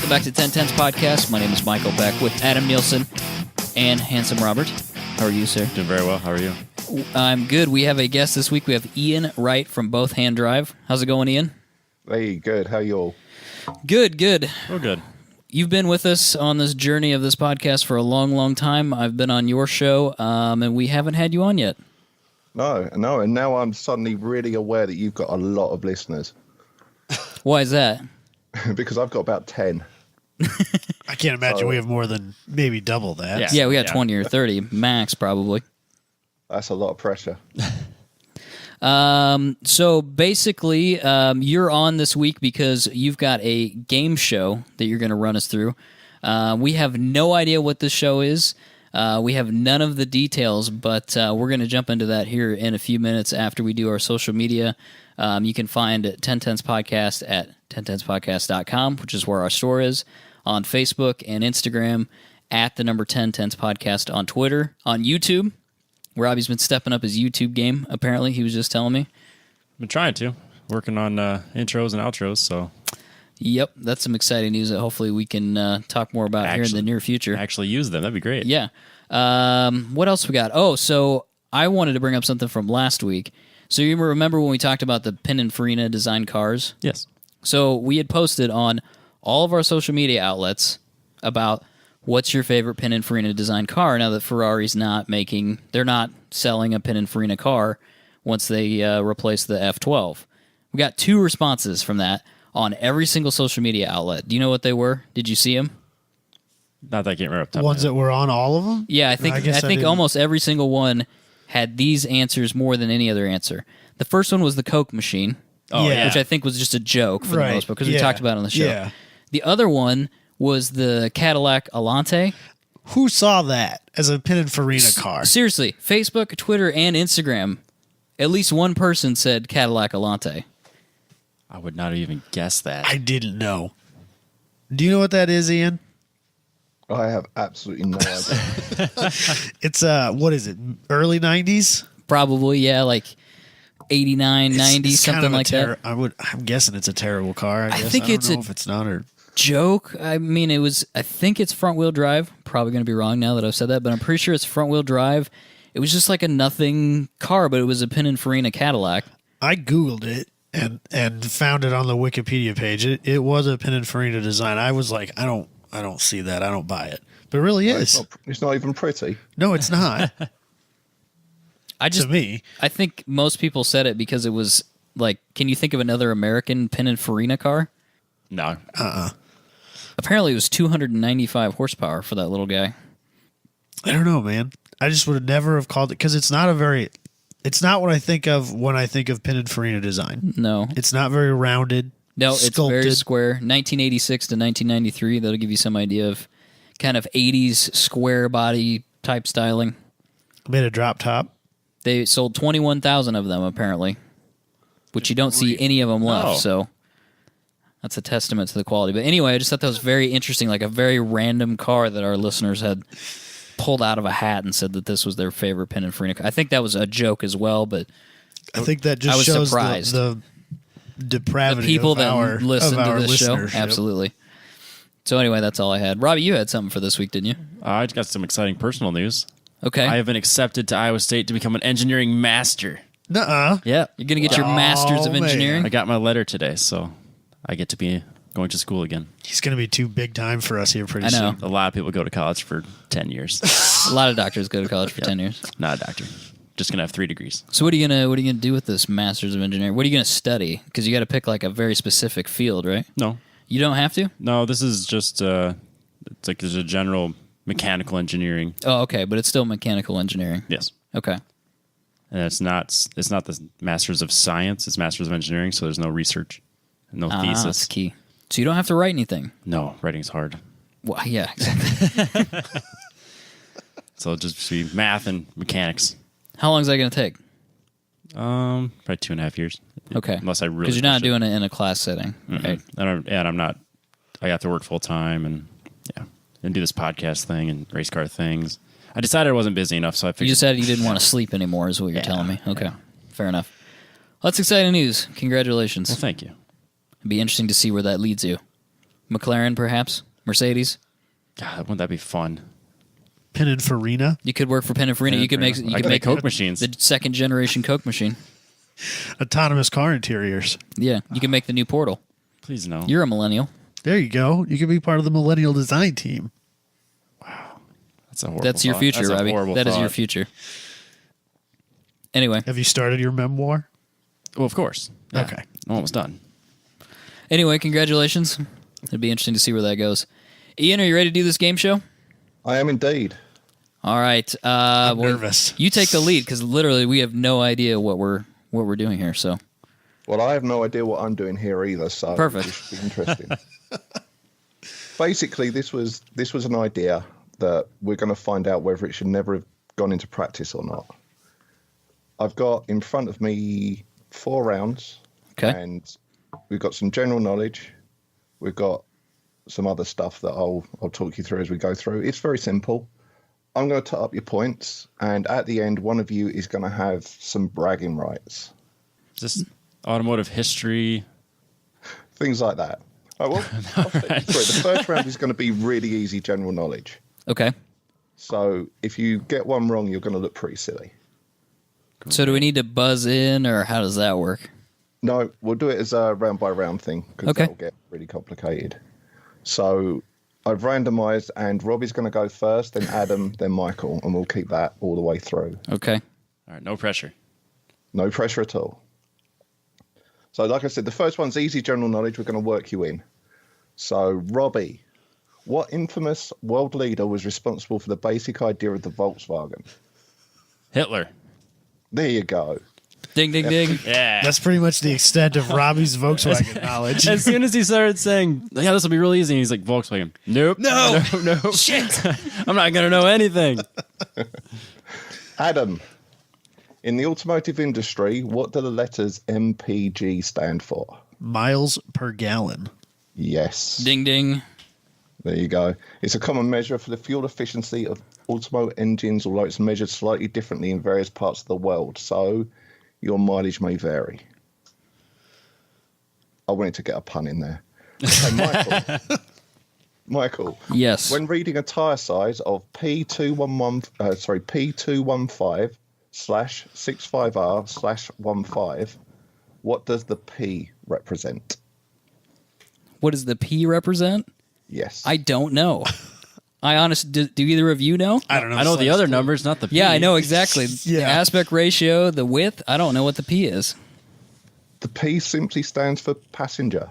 Welcome back to 1010's podcast. My name is Michael, back with Adam Nielsen and Handsome Robert. How are you, sir? Doing very well. How are you? I'm good. We have a guest this week. We have Ian Wright from Both Hand Drive. How's it going, Ian? Hey, good. How you all? Good, good. We're good. You've been with us on this journey of this podcast for a long, long time. I've been on your show, and we haven't had you on yet. No, and now I'm suddenly really aware that you've got a lot of listeners. Why is that? Because I've got about 10. I can't imagine we have more than maybe double that. Yeah, we got 20 or 30, max probably. That's a lot of pressure. So basically, you're on this week because you've got a game show that you're going to run us through. We have no idea what this show is. We have none of the details, but we're going to jump into that here in a few minutes after we do our social media. You can find 1010's podcast at 1010spodcast.com, which is where our store is, on Facebook and Instagram, at the number 1010's podcast, on Twitter, on YouTube. Robbie's been stepping up his YouTube game, apparently. He was just telling me. Been trying to. Working on intros and outros, so. Yep, that's some exciting news that hopefully we can talk more about here in the near future. Actually use them. That'd be great. Yeah. What else we got? Oh, so I wanted to bring up something from last week. So you remember when we talked about the Pininfarina design cars? Yes. So we had posted on all of our social media outlets about what's your favorite Pininfarina design car now that Ferrari's they're not selling a Pininfarina car once they replace the F12. We got 2 responses from that on every single social media outlet. Do you know what they were? Did you see them? Not that I can't remember off the top Ones of my that head. were on all of them? Yeah, I think almost every single one had these answers more than any other answer. The first one was the Coke machine, which I think was just a joke for the most part because we talked about it on the show. Yeah. The other one was the Cadillac Alante. Who saw that as a Pininfarina car? Seriously, Facebook, Twitter, and Instagram, at least one person said Cadillac Alante. I would not even guess that. I didn't know. Do you know what that is, Ian? I have absolutely no idea. It's, what is it, early 90s? Probably, yeah, like 89, 90, It's something kind of like that. I'm guessing it's a terrible car. I guess. think I don't it's know a- if it's not or... Joke. I mean, I think it's front-wheel drive. Probably going to be wrong now that I've said that, but I'm pretty sure it's front-wheel drive. It was just like a nothing car, but it was a Pininfarina Cadillac. I Googled it and found it on the Wikipedia page. It was a Pininfarina design. I was like, I don't see that. I don't buy it. But it really is. It's not even pretty. No, it's not. To me. I think most people said it because it was like, can you think of another American Pininfarina car? No. Apparently, it was 295 horsepower for that little guy. I don't know, man. I just would have never have called it because it's not what I think of when I think of Pininfarina design. No. It's not very rounded. No, sculpted. it's very square. 1986 to 1993, that'll give you some idea of kind of 80s square body type styling. Made a drop top. They sold 21,000 of them, apparently, which you don't see any of them left, No. so that's a testament to the quality. But anyway, I just thought that was very interesting, like a very random car that our listeners had pulled out of a hat and said that this was their favorite Pininfarina car. I think that was a joke as well, but I think that I just was shows surprised. the depravity the people of that our, listen of to our this show. listenership. Absolutely. So anyway, that's all I had. Robbie, you had something for this week, didn't you? I just got some exciting personal news. Okay. I have been accepted to Iowa State to become an engineering master. Nuh-uh. Yeah. You're going to get your Master's of man. Engineering? I got my letter today, so I get to be going to school again. He's going to be too big time for us here pretty I know. soon. A lot of people go to college for 10 years. A lot of doctors go to college for 10 years. Not a doctor. Just going to have 3 degrees. So what are you gonna do with this Master's of Engineering? What are you gonna study? Because you got to pick like a very specific field, right? No. You don't have to. No, this is just, it's like there's a general mechanical engineering. Oh, okay, but it's still mechanical engineering. Yes. Okay. And it's not the Masters of Science, it's Masters of Engineering, so there's no research, no thesis. That's key. So you don't have to write anything. No, writing's hard. Well, yeah, exactly. So it'll just be math and mechanics. How long is that gonna take? Probably 2.5 years. Okay. Unless I really Because you're not push it. doing it in a class setting, right? And I'm not. I have to work full time and do this podcast thing and race car things. I decided I wasn't busy enough, so I figured. You decided you didn't want to sleep anymore, is what you're telling me. Okay, fair enough. Well, that's exciting news. Congratulations. Well, thank you. It'd be interesting to see where that leads you. McLaren, perhaps. Mercedes. God, wouldn't that be fun? Pininfarina. You could work for Pininfarina. You could make Coke machines. the second generation Coke machine. Autonomous car interiors. Yeah, you can make the new Portal. Please no. You're a millennial. There you go. You can be part of the millennial design team. That's a horrible That's your thought. future, That's a Robbie. horrible That is your thought. future. Anyway. Have you started your memoir? Well, of course. Yeah. Okay. I'm almost done. Anyway, congratulations. It'd be interesting to see where that goes. Ian, are you ready to do this game show? I am indeed. All right. I'm nervous. You take the lead because literally we have no idea what we're doing here. So Well, I have no idea what I'm doing here either, so Perfect. It should be interesting. Basically, this was an idea that we're going to find out whether it should never have gone into practice or not. I've got in front of me 4 rounds, okay. and we've got some general knowledge. We've got some other stuff that I'll talk you through as we go through. It's very simple. I'm going to tot up your points, and at the end, one of you is going to have some bragging rights. Is this automotive history? Things like that. All right, well, I'll take you through. The first round is going to be really easy general knowledge. Okay. So if you get one wrong, you're going to look pretty silly. So do we need to buzz in, or how does that work? No, we'll do it as a round by round thing because Okay. that'll get really complicated. So I've randomized, and Robbie's going to go first, then Adam, then Michael, and we'll keep that all the way through. Okay. All right, no pressure. No pressure at all. So like I said, the first one's easy general knowledge. We're going to work you in. So Robbie, what infamous world leader was responsible for the basic idea of the Volkswagen? Hitler. There you go. Ding, ding, ding. Yeah. That's pretty much the extent of Robbie's Volkswagen knowledge. As soon as he started saying, yeah, this will be really easy, and he's like, Volkswagen. Nope. No. No. Shit. I'm not going to know anything. Adam, in the automotive industry, what do the letters MPG stand for? Miles per gallon. Yes. Ding, ding. There you go. It's a common measure for the fuel efficiency of automotive engines, although it's measured slightly differently in various parts of the world. So your mileage may vary. I wanted to get a pun in there. Okay, Michael. Yes. When reading a tyre size of P215/65R/15, what does the P represent? What does the P represent? Yes. I don't know. I honestly, do either of you know? I don't know. I know the other numbers, not the P. Yeah, I know exactly. Yeah. The aspect ratio, the width. I don't know what the P is. The P simply stands for passenger.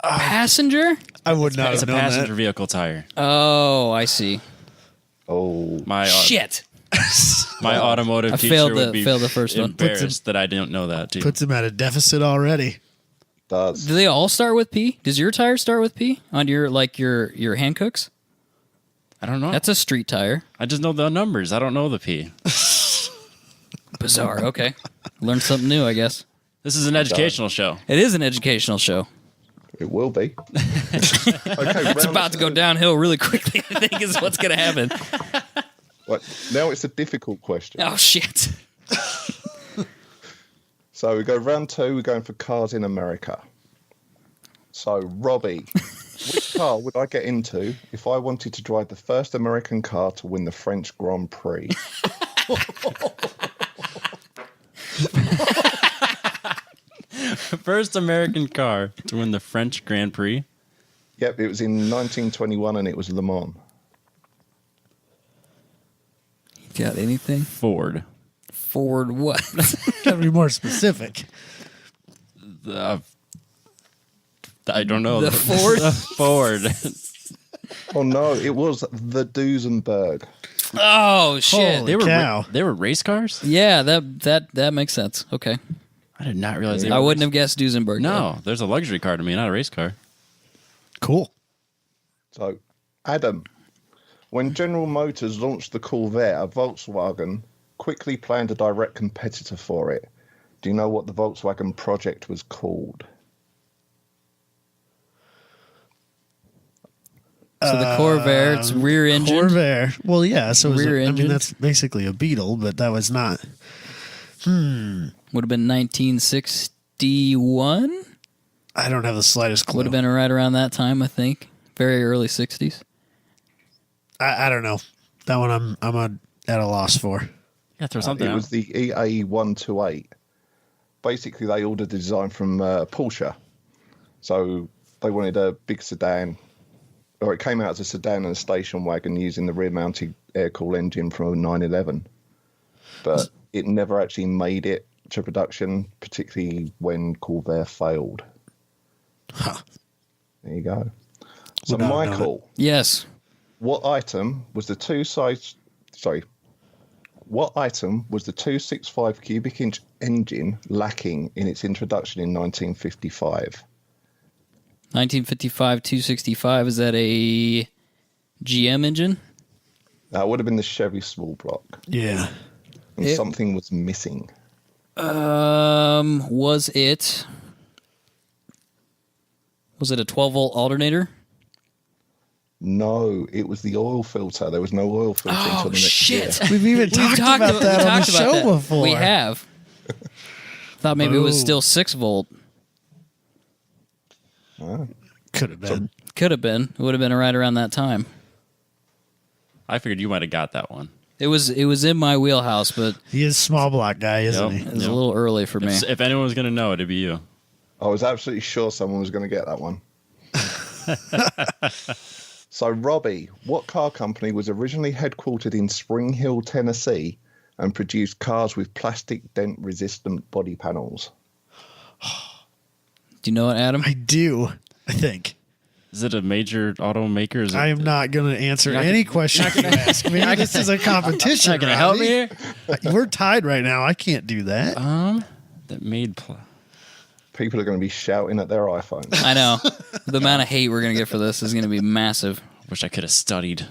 Passenger? I would not It's a have known passenger that. vehicle tire. Oh, I see. Oh, My Shit. my automotive I teacher failed would the- be failed the first one. embarrassed that I didn't know that, too. Puts him at a deficit already. does. Do they all start with P? Does your tire start with P on your your Hancooks? I don't know. That's a street tire. I just know the numbers. I don't know the P. Bizarre. Okay. Learned something new, I guess. This is an educational show. It is an educational show. It will be. Okay, It's about to go downhill really quickly, I think is what's going to happen. Right, now it's a difficult question. Oh, shit. So we go round 2. We're going for cars in America. So Robbie, which car would I get into if I wanted to drive the first American car to win the French Grand Prix? First American car to win the French Grand Prix. Yep, it was in 1921 and it was Le Mans. Got anything? Ford. Ford what? Got to be more specific. I don't know. The Ford? The Ford. Oh no, it was the Duesenberg. Oh, shit. Holy cow. They were race cars? Yeah, that makes sense. Okay. I did not realize they I were wouldn't have guessed Duesenberg. No, there's a luxury car to me, not a race car. Cool. So, Adam, when General Motors launched the Corvair, Volkswagen quickly planned a direct competitor for it. Do you know what the Volkswagen project was called? So the Corvair, it's rear engine. Corvair. Well, yeah. So it was Rear I engine. mean, that's basically a Beetle, but that was not. Would have been 1961. I don't have the slightest clue. Would have been right around that time, I think. Very early 60s. I don't know. That one I'm at a loss for. Yeah, throw something It out. was the EA128. Basically, they ordered the design from Porsche. So they wanted a big sedan, or it came out as a sedan and a station wagon using the rear-mounted air-cooled engine from a 911. But it never actually made it to production, particularly when Corvair failed. Huh. There you go. So, Would not have known Michael, Yes. what item was the 265 cubic inch engine lacking in its introduction in 1955? 1955 265. Is that a GM engine? That would have been the Chevy small block. Yeah. And something was missing. Was it a 12-volt alternator? No, it was the oil filter. There was no oil filter until the next year. We've even talked about that on the show before. We have. Thought maybe it was Ooh. still 6-volt. Could have been. Could have been. It would have been right around that time. I figured you might have got that one. It was in my wheelhouse, but He is a small block guy, isn't Yep. he? it was a little early for me. If anyone was going to know, it'd be you. I was absolutely sure someone was going to get that one. So, Robbie, what car company was originally headquartered in Spring Hill, Tennessee, and produced cars with plastic dent-resistant body panels? Do you know it, Adam? I do, I think. Is it a major automaker? Is it, I am not going to answer You're not any question you ask me. This is a competition. not going to help me here? We're tied right now. I can't do that. That made... People are going to be shouting at their iPhones. I know. The amount of hate we're going to get for this is going to be massive. Wish I could have studied.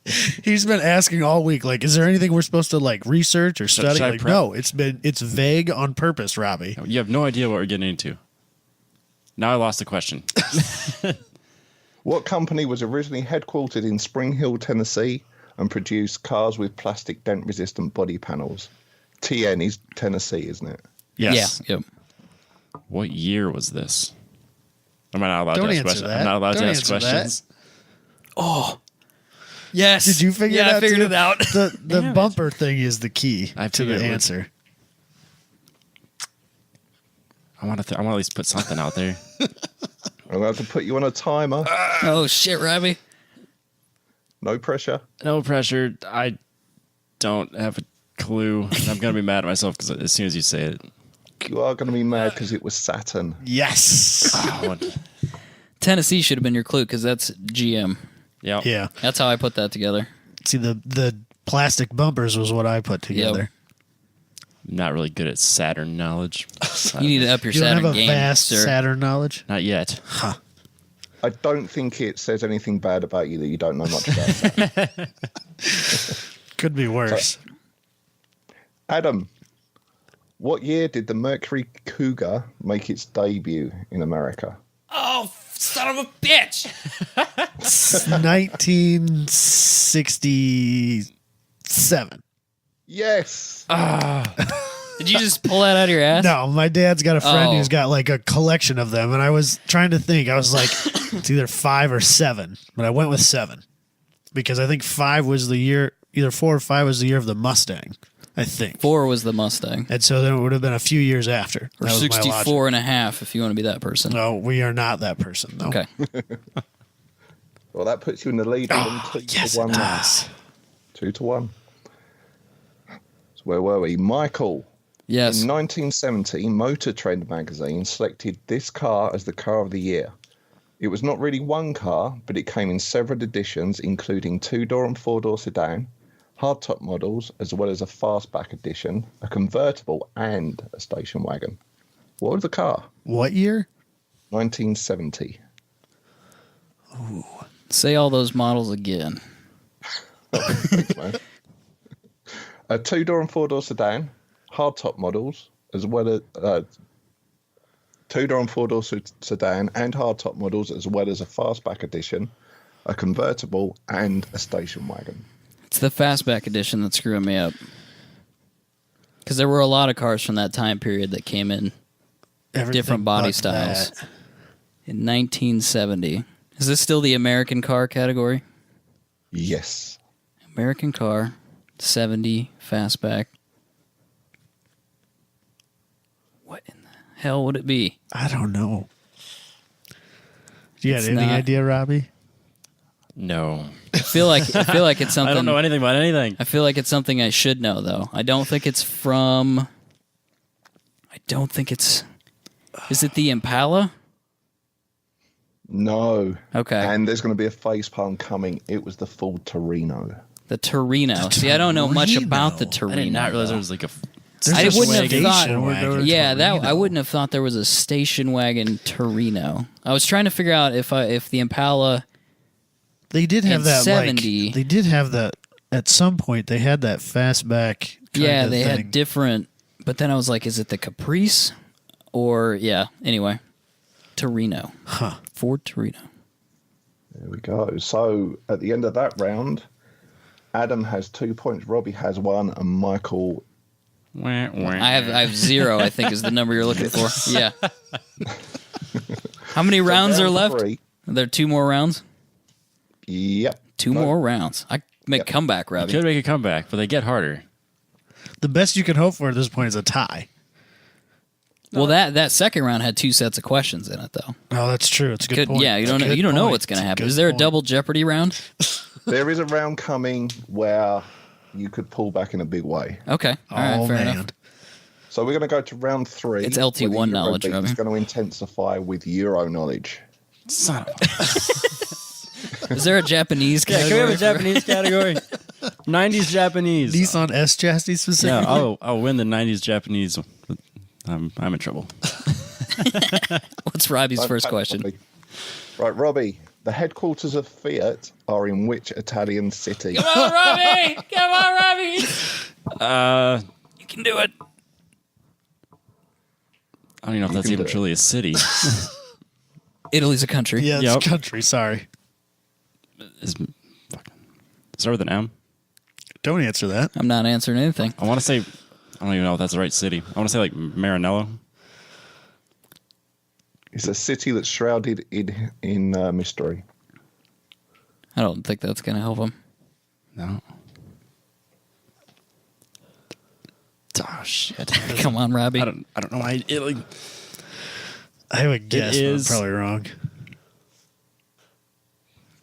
He's been asking all week, like, is there anything we're supposed to like research or study? should I Like, prep? no, it's vague on purpose, Robbie. You have no idea what we're getting into. Now I lost the question. What company was originally headquartered in Spring Hill, Tennessee, and produced cars with plastic dent-resistant body panels? TN is Tennessee, isn't it? Yes. Yeah. Yep. What year was this? Am I not allowed Don't to ask answer questions? that. I'm not allowed Don't to ask answer that. questions. Yes. Did you figure it out? I figured too? it out. The Damn it. bumper thing is the key I to the figured it would. answer. I want to. I want to at least put something out there. I'm going to have to put you on a timer. Oh, shit, Robbie. No pressure. No pressure. I don't have a clue. And I'm gonna be mad at myself because as soon as you say it, You are going to be mad because it was Saturn. Yes. Tennessee should have been your clue because that's GM. Yeah. Yeah. That's how I put that together. See, the plastic bumpers was what I put together. Not really good at Saturn knowledge. You need to up your You don't Saturn have a game, vast sir. Saturn knowledge? Not yet. I don't think it says anything bad about you that you don't know much about Saturn. Could be worse. Adam, what year did the Mercury Cougar make its debut in America? Oh, son of a bitch. 1967. Yes. Did you just pull that out of your ass? No, my dad's got a friend Oh. who's got like a collection of them, and I was trying to think. I was like, it's either 5 or 7, but I went with 7 because I think 5 was the year, either 4 or 5 was the year of the Mustang, I think. 4 was the Mustang. And so then it would have been a few years after. Or That was my logic. 64 and a half if you want to be that person. No, we are not that person. No. Okay. Well, that puts you in the lead. Oh, 2 yes, to 1. it does. 2 to 1. So where were we? Michael. Yes. In 1970, Motor Trend magazine selected this car as the car of the year. It was not really one car, but it came in several editions, including 2-door and 4-door sedan, hardtop models, as well as a fastback edition, a convertible, and a station wagon. What was the car? What year? 1970. Say all those models again. Thanks, man. A 2-door and 4-door sedan, hardtop models, as well as 2-door and 4-door sedan and hardtop models, as well as a fastback edition, a convertible, and a station wagon. It's the fastback edition that's screwing me up. Because there were a lot of cars from that time period that came in Everything different body but styles. that. In 1970. Is this still the American car category? Yes. American car, 70, fastback. What in the hell would it be? I don't know. Do you It's have any not- idea, Robbie? No. I feel like it's something. I don't know anything about anything. I feel like it's something I should know, though. I don't think it's from. I don't think it's. Is it the Impala? No. Okay. And there's going to be a face palm coming. It was the Ford Torino. The Torino. See, I don't know much about the Torino. Torino. I did not realize though. there was like a. There's I a wouldn't have station thought. wagon Yeah, that Torino. I wouldn't have thought there was a station wagon Torino. I was trying to figure out if the Impala. They did have in that 70. They did have that at some point. They had that fastback. Yeah, of they thing. had different. But then I was like, is it the Caprice? Or yeah. Anyway, Torino. Huh. Ford Torino. There we go. So at the end of that round, Adam has 2 points, Robbie has 1, and Michael. I have 0. I think is the number you're looking for. Yeah. How many rounds are round left? 3. Are there 2 more rounds? Yep. 2 more rounds. I make Yep. a comeback, Robbie. Could make a comeback, but they get harder. The best you can hope for at this point is a tie. Well, that second round had 2 sets of questions in it, though. Oh, that's true. It's a good point. Yeah, you don't It's a know, good you don't know point. what's going to It's happen. good Is there a point. double Jeopardy round? There is a round coming where you could pull back in a big way. Okay, all right, Oh fair man, enough. So we're going to go to round 3. It's LT1 where the knowledge, Eurobeat Robbie. is going to intensify with Euro knowledge. Son of Is there a Japanese Yeah, category? can we have a Japanese category? 90s Japanese. Nissan S chassis Yeah, specifically. I'll win the 90s Japanese. I'm in trouble. What's Robbie's Don't first panic, question? Robbie. Right, Robbie. The headquarters of Fiat are in which Italian city? Come on, Robbie! Come on, Robbie! You can do it. I don't even know if that's can even do it. truly a city. Italy's a country. Yeah, it's Yep. country. Sorry, Start with an M. don't answer that. I'm not answering anything. I want to say, I don't even know if that's the right city. I want to say like Maranello. It's a city that's shrouded in mystery. I don't think that's going to help him. No. Oh shit! Come on, Robbie. I don't know why Italy. I have a guess, but I'm is- probably wrong.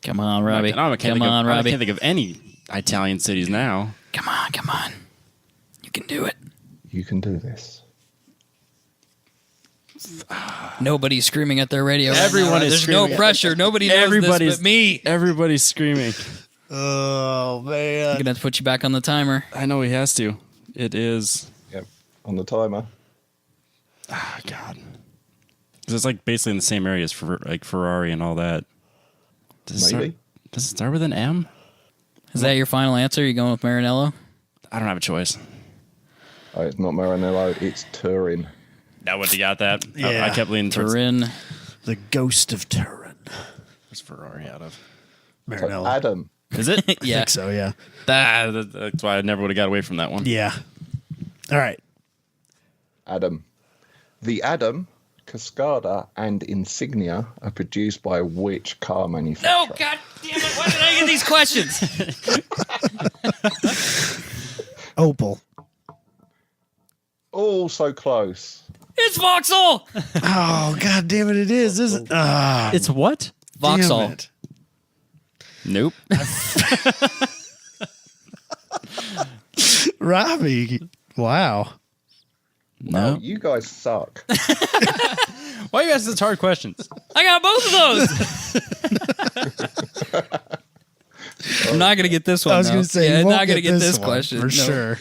Come on, Robbie. I can't Come think on, of, I Robbie. can't think of any Italian cities now. Come on. You can do it. You can do this. Nobody's screaming at their radio. Everyone right now. is There's screaming. no pressure. Nobody knows Everybody's this but me. Everybody's screaming. Oh I'm man, going to have to put you back on the timer. I know he has to. It is. Yep. On the timer. Oh, God. 'Cause it's like basically in the same area as like Ferrari and all that. Does Maybe. Does it start with an M? Is that your final answer? You going with Maranello? I don't have a choice. Oh, it's not Maranello. It's Turin. That would have got that. Yeah. I kept leaning towards Turin. the ghost of Turin, where's Ferrari out of. So Maranello. Adam. Is it? I Yeah. think so. Yeah, That's why I never would have got away from that one. yeah. All right. Adam. The Adam, Cascada, and Insignia are produced by which car manufacturer? No, God damn it. Why did I get these questions? Opel. Oh, so close. It's Vauxhall. Oh god damn it! It is, isn't? Ah, It's what? Vauxhall. damn it. Nope. Robbie. Wow. No. Oh, you guys suck. Why are you asking such hard questions? I got both of those. I'm not going to get this one. I was though. going to say, yeah, you I'm won't not going to get this one, question for No. sure.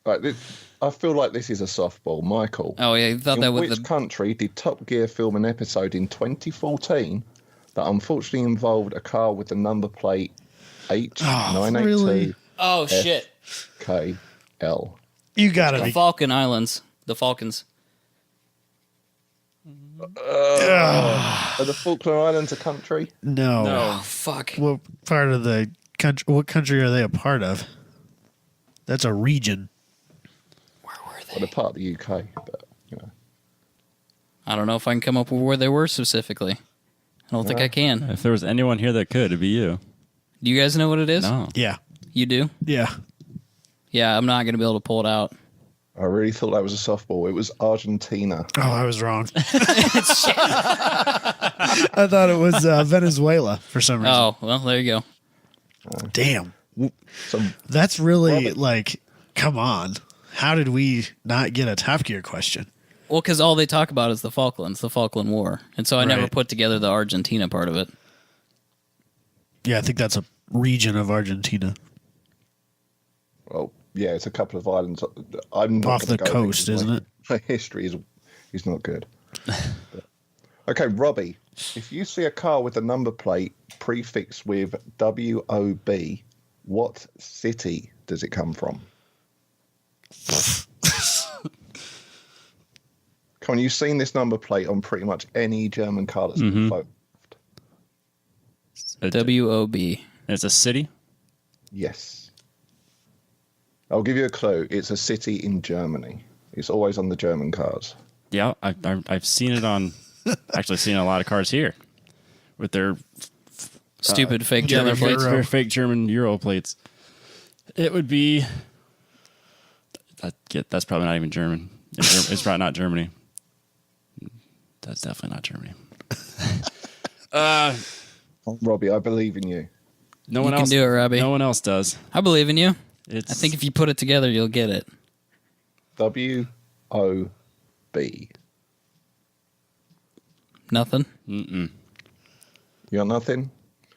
Right, I feel like this is a softball. Michael. Oh yeah, you thought In that which with the country did Top Gear film an episode in 2014 that unfortunately involved a car with the number plate H982KL? really? oh shit, You gotta the be. Falcon Islands, the Falcons. Are the Falkland Islands a country? No. Oh fuck. What part of the country? What country are they a part of? That's a region. Where were Well, they're part of the UK, but you know. I don't know if I can come up with where they were specifically. I don't think I can. If there was anyone here that could, it'd be you. Do you guys know what it is? No. Yeah. You do? Yeah. Yeah, I'm not going to be able to pull it out. I really thought that was a softball. It was Argentina. Oh, I was wrong. I thought it was Venezuela for some reason. Oh, well, there you go. Damn. Some That's really Robert. like, come on. How did we not get a Top Gear question? Well, because all they talk about is the Falklands, the Falkland War. And so I never Right. put together the Argentina part of it. Yeah, I think that's a region of Argentina. Well, yeah, it's a couple of islands. I'm not Off gonna the go coast, because isn't it? My history is not good. Okay, Robbie, if you see a car with a number plate prefixed with WOB, what city does it come from? Come on, you've seen this number plate on pretty much any German car that's been photographed. WOB. It's a city? Yes. I'll give you a clue. It's a city in Germany. It's always on the German cars. Yeah, I've seen it on... actually seen a lot of cars here with their Stupid fake yeah, German their plates. their fake German Euro plates. It would be... That's probably not even German. It's probably not Germany. That's definitely not Germany. Robbie, I believe in you. No You one can else do it, Robbie. No one else does. I believe in you. It's I think if you put it together, you'll get it. WOB. Nothing? You got nothing?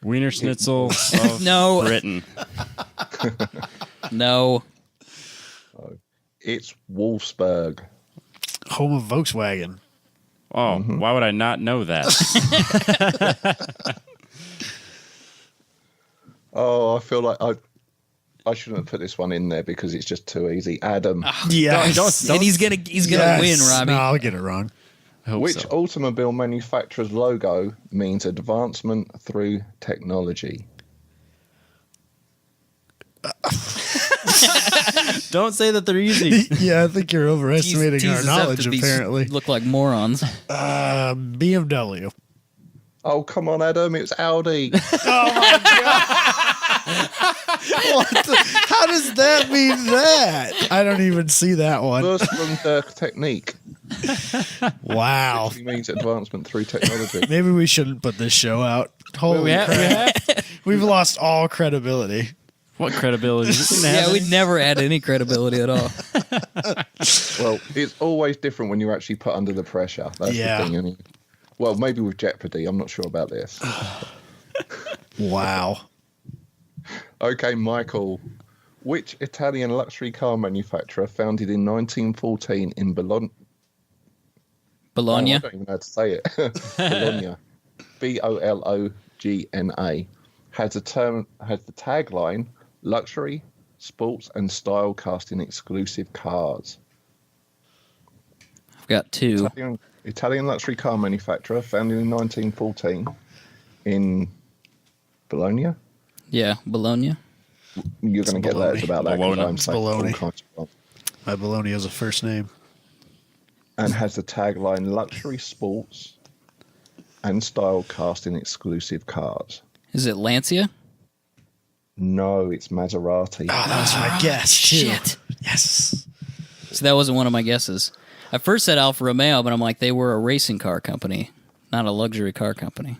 Wiener Schnitzel of No. Britain. No. It's Wolfsburg. Home of Volkswagen. Oh, why would I not know that? Oh, I feel like I shouldn't have put this one in there because it's just too easy. Adam, Yes. And he's gonna win, Robbie. No, I'll get it wrong. I hope which so. automobile manufacturer's logo means advancement through technology? Don't say that they're easy. Yeah, I think you're overestimating Tease our us up knowledge, to be- apparently. Look like morons. BMW. Oh, come on, Adam, it's Audi. How does that mean that? I don't even see that one. Wurzeln der Technik. Wow. It means advancement through technology. Maybe we shouldn't put this show out. Holy crap. We've lost all credibility. What credibility does this thing have? Yeah, we'd never add any credibility at all. Well, it's always different when you're actually put under the pressure. That's Yeah. the thing. Isn't it? Well, maybe with Jeopardy. I'm not sure about this. Wow. Okay, Michael. Which Italian luxury car manufacturer founded in 1914 in Bologna? Bologna? I don't even know how to say it. Bologna. Bologna has the tagline luxury, sports and style casting exclusive cars. I've got two. Italian luxury car manufacturer founded in 1914 in Bologna. Yeah, Bologna. You're going to get letters about that. 'cause Bologna. I'm saying Bologna. all kinds of wrong. My Bologna is a first name. And has the tagline luxury, sports and style casting exclusive cars. Is it Lancia? No, it's Maserati. Oh, that was my guess, too. Shit. Yes. So that wasn't one of my guesses. I first said Alfa Romeo, but I'm like, they were a racing car company, not a luxury car company.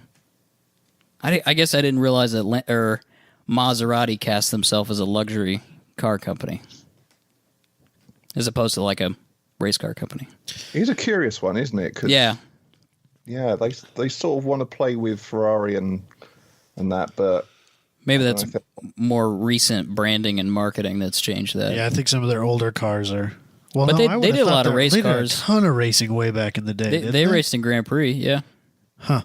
I guess I didn't realize that Maserati cast themselves as a luxury car company, as opposed to like a race car company. It's a curious one, isn't it? 'Cause, Yeah. Yeah, they sort of want to play with Ferrari and that, but Maybe that's I think- more recent branding and marketing that's changed that. Yeah, I think some of their older cars are. Well, But no, they- I would they have did a thought lot of race they did cars. a ton of racing way back in the day. They didn't raced in Grand Prix, yeah. Huh.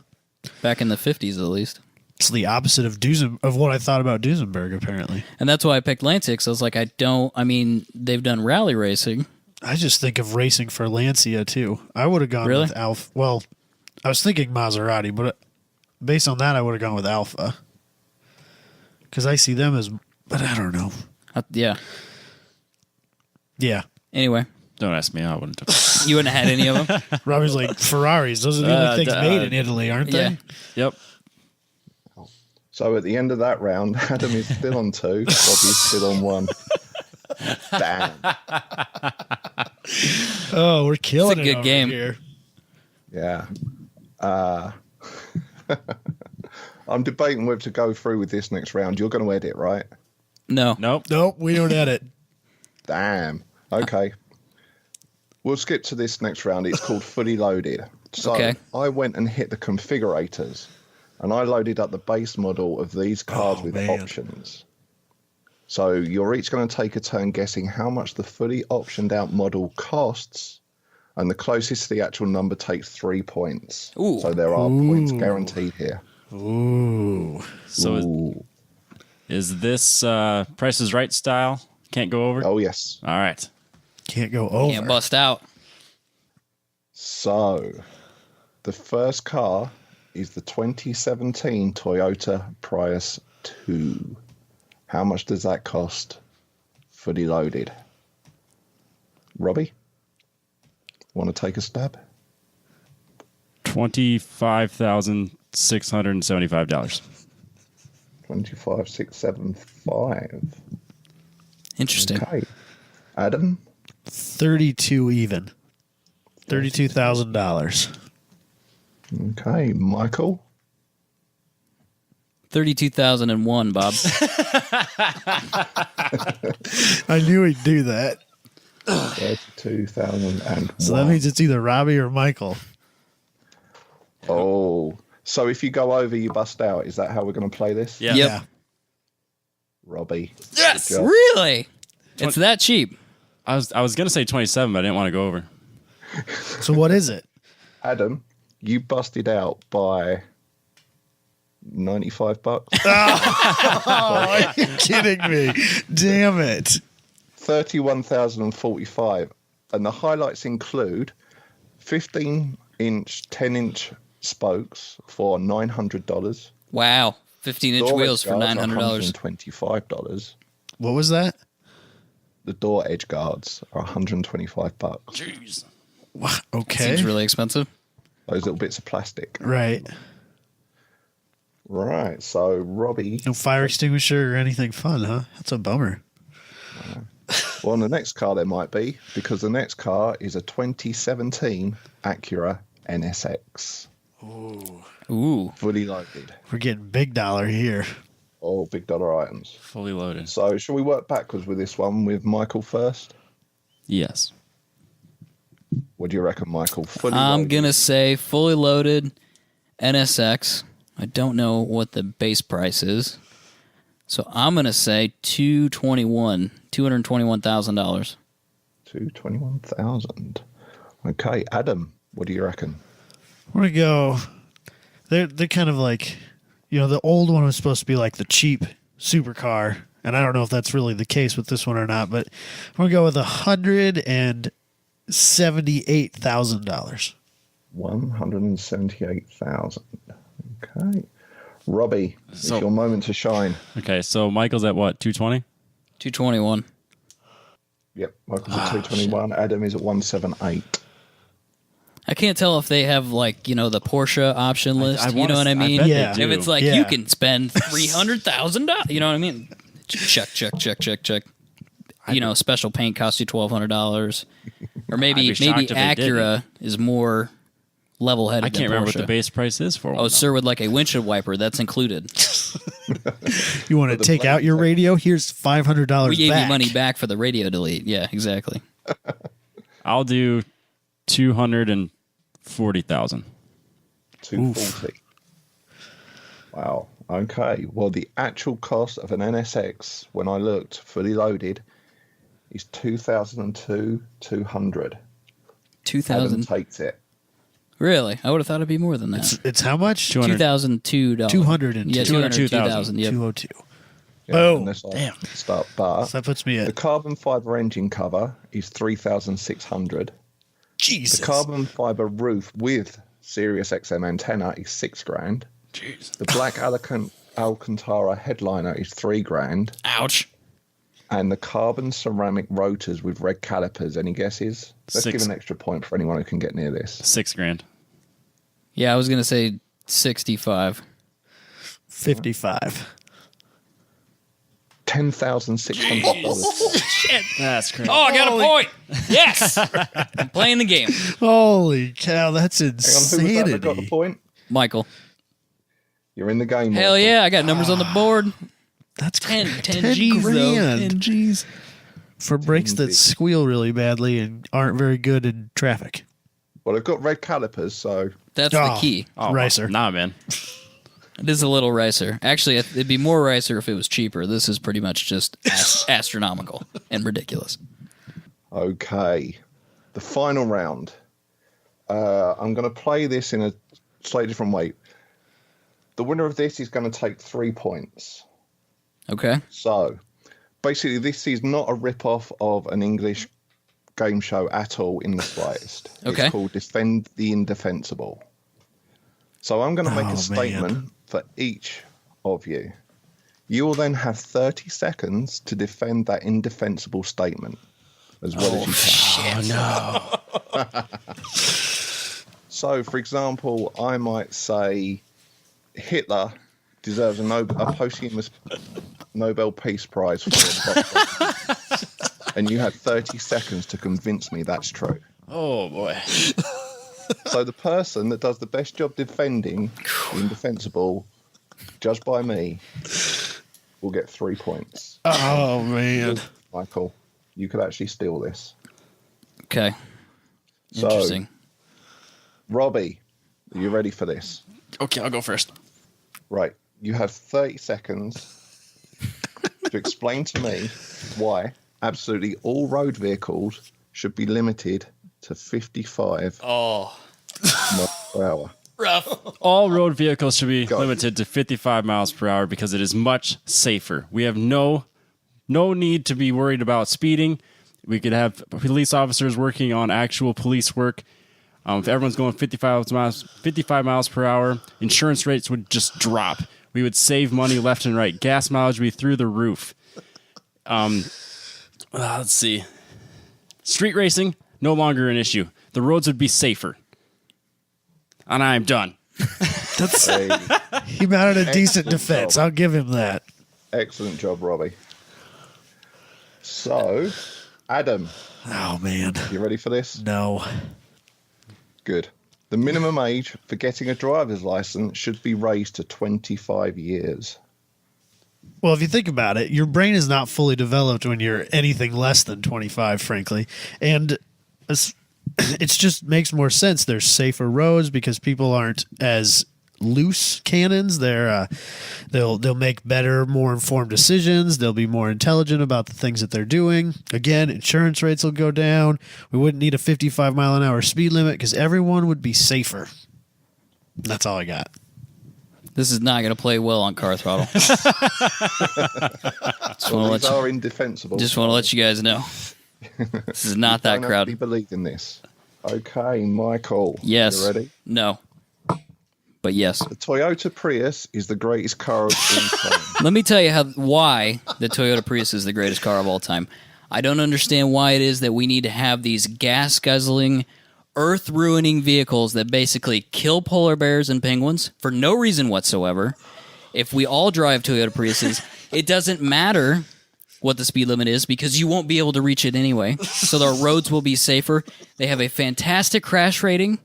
Back in the 50s, at least. It's the opposite of of what I thought about Duesenberg, apparently. And that's why I picked Lancia, 'cause I was like, they've done rally racing. I just think of racing for Lancia, too. I would have gone Really? with Alfa. Well, I was thinking Maserati, but based on that, I would have gone with Alfa. Because I see them as... But I don't know. Yeah. Yeah. Anyway, Don't ask me. I wouldn't have. You wouldn't have had any of them? Robbie's like, Ferraris. Those are the only things made in Italy, aren't yeah. they? Yep. So at the end of that round, Adam is still on 2. Robbie's still on 1. Damn. Oh, we're killing It's a it good over game. here. Yeah. I'm debating whether to go through with this next round. You're going to edit, right? No. Nope. Nope, we don't edit. Damn. Okay. We'll skip to this next round. It's called Fully Loaded. So Okay. I went and hit the configurators, and I loaded up the base model of these cars with options. So you're each going to take a turn guessing how much the fully optioned out model costs, and the closest to the actual number takes 3 points. Ooh. So there are points guaranteed here. Ooh. So Ooh. is this Price is Right style? Can't go over? Oh, yes. All right. Can't go over. Can't bust out. So the first car is the 2017 Toyota Prius 2. How much does that cost fully loaded? Robbie, want to take a stab? $25,675. 25,675. Interesting. Okay. Adam, 32 even. $32,000. okay. Michael, 32,001, Bob. I knew he'd do that. 32,001. So that means it's either Robbie or Michael. Oh, so if you go over, you bust out. Is that how we're going to play this? Yeah. Yep. Yeah. Robbie. Yes. Good job. Really? It's that cheap. I was going to say 27, but I didn't want to go over. So what is it? Adam, you busted out by $95. Oh, are you kidding me? Damn it. 31,045, and the highlights include 15-inch, 10-inch spokes for $900. Wow. 15-inch Door wheels edge for guards, $900. $125. What was that? The door edge guards are $125. Jeez. Wow, okay. Seems really expensive. Those little bits of plastic. Right. Right. So Robbie, No fire extinguisher or anything fun, huh? That's a bummer. well, on the next car there might be, because the next car is a 2017 Acura NSX. Ooh. Fully loaded. We're getting big dollar here. Oh, big dollar items. Fully loaded. So shall we work backwards with this one with Michael first? Yes. What do you reckon, Michael? Fully I'm loaded. going to say fully loaded NSX. I don't know what the base price is. So I'm going to say $221,000. $221,000. Okay, Adam, what do you reckon? We're gonna go. They're kind of like, the old one was supposed to be like the cheap supercar, and I don't know if that's really the case with this one or not. But we're gonna go with $178,000. $178,000. Okay, Robbie, it's So- your moment to shine. Okay, so Michael's at what, 220? 221. Yep, Michael's at 221. Adam is at 178. I can't tell if they have the Porsche option list. You wanna know what I s- I mean? bet they Yeah. do. If it's like Yeah. you can spend $300,000, you know what I mean? Check. Special paint costs you $1,200, or maybe I'd be shocked if they Acura is more level-headed. I can't than remember what Porsche. the base price is for one. Oh, sir, with like a windshield wiper, that's included. You want to take out your radio? Here's $500 We gave back. you money back for the radio delete. Yeah, exactly. I'll do 240,000. 240. Wow. Okay. Well, the actual cost of an NSX, when I looked, fully loaded, is $2,200. Adam 2,000. takes it. Really? I would have thought it'd be more than that. It's how much? $2,002. 202. Yeah, 202,000. Yep. 202. Yeah, Boom. unless I Damn. Start, but So that puts me the at carbon fiber engine cover is 3,600. Jesus. The carbon fiber roof with Sirius XM antenna is $6,000. Jeez. The black Alcantara headliner is $3,000, Ouch. and the carbon ceramic rotors with red calipers. Any guesses? Let's give an extra point for anyone who can get near this. $6,000. Yeah, I was going to say 65. 55. $10,600. That's crazy. Oh, I got a point. Yes. I'm playing the game. Holy cow, that's Hang on, who was that that got the insanity. point? Michael. You're in the game. Hell Michael. yeah, I got numbers on the board. That's 10 10 G's, though. grand. 10 G's. For brakes that squeal really badly and aren't very good in traffic. Well, they've got red calipers, so That's the key. Oh, Ricer. Nah, man. It is a little ricer. Actually, it'd be more ricer if it was cheaper. This is pretty much just astronomical and ridiculous. okay. The final round. I'm going to play this in a slightly different way. The winner of this is going to take 3 points. Okay. So, basically, this is not a rip-off of an English game show at all in the slightest. Okay. It's called Defend the Indefensible. So I'm going to make Oh, a statement for each of you. You will then have 30 seconds to defend that indefensible statement as well as you can. Oh, no. So, for example, I might say Hitler deserves a posthumous Nobel Peace Prize for the and you had 30 seconds to convince me that's true. Oh, boy. So the person that does the best job defending the indefensible, judged by me, will get 3 points. Oh, man. Michael, you could actually steal this. Okay. So, Interesting. Robbie, are you ready for this? Okay, I'll go first. Right. You have 30 seconds to explain to me why absolutely all road vehicles should be limited to 55 miles per hour. Rough. All road vehicles should be Go. limited to 55 miles per hour because it is much safer. We have no need to be worried about speeding. We could have police officers working on actual police work. If everyone's going 55 miles per hour, insurance rates would just drop. We would save money left and right. Gas mileage would be through the roof. Let's see. Street racing, no longer an issue. The roads would be safer. And I am done. That's Hey, he mounted a decent Excellent defense. job. I'll give him that. excellent job, Robbie. So, Adam, Oh, man. you ready for this? No. Good. The minimum age for getting a driver's license should be raised to 25 years. Well, if you think about it, your brain is not fully developed when you're anything less than 25, frankly. And it just makes more sense. There's safer roads because people aren't as loose cannons. They'll make better, more informed decisions. They'll be more intelligent about the things that they're doing. Again, insurance rates will go down. We wouldn't need a 55 mile an hour speed limit because everyone would be safer. That's all I got. This is not going to play well on Car Throttle. Just Well, want these to are indefensible. let you guys know. This is not that Don't crowd. actually believe in this. Okay, Michael. Yes. You ready? No. But yes. The Toyota Prius is the greatest car of all time. Let me tell you why the Toyota Prius is the greatest car of all time. I don't understand why it is that we need to have these gas-guzzling, earth-ruining vehicles that basically kill polar bears and penguins for no reason whatsoever. If we all drive Toyota Priuses, it doesn't matter what the speed limit is because you won't be able to reach it anyway. So the roads will be safer. They have a fantastic crash rating.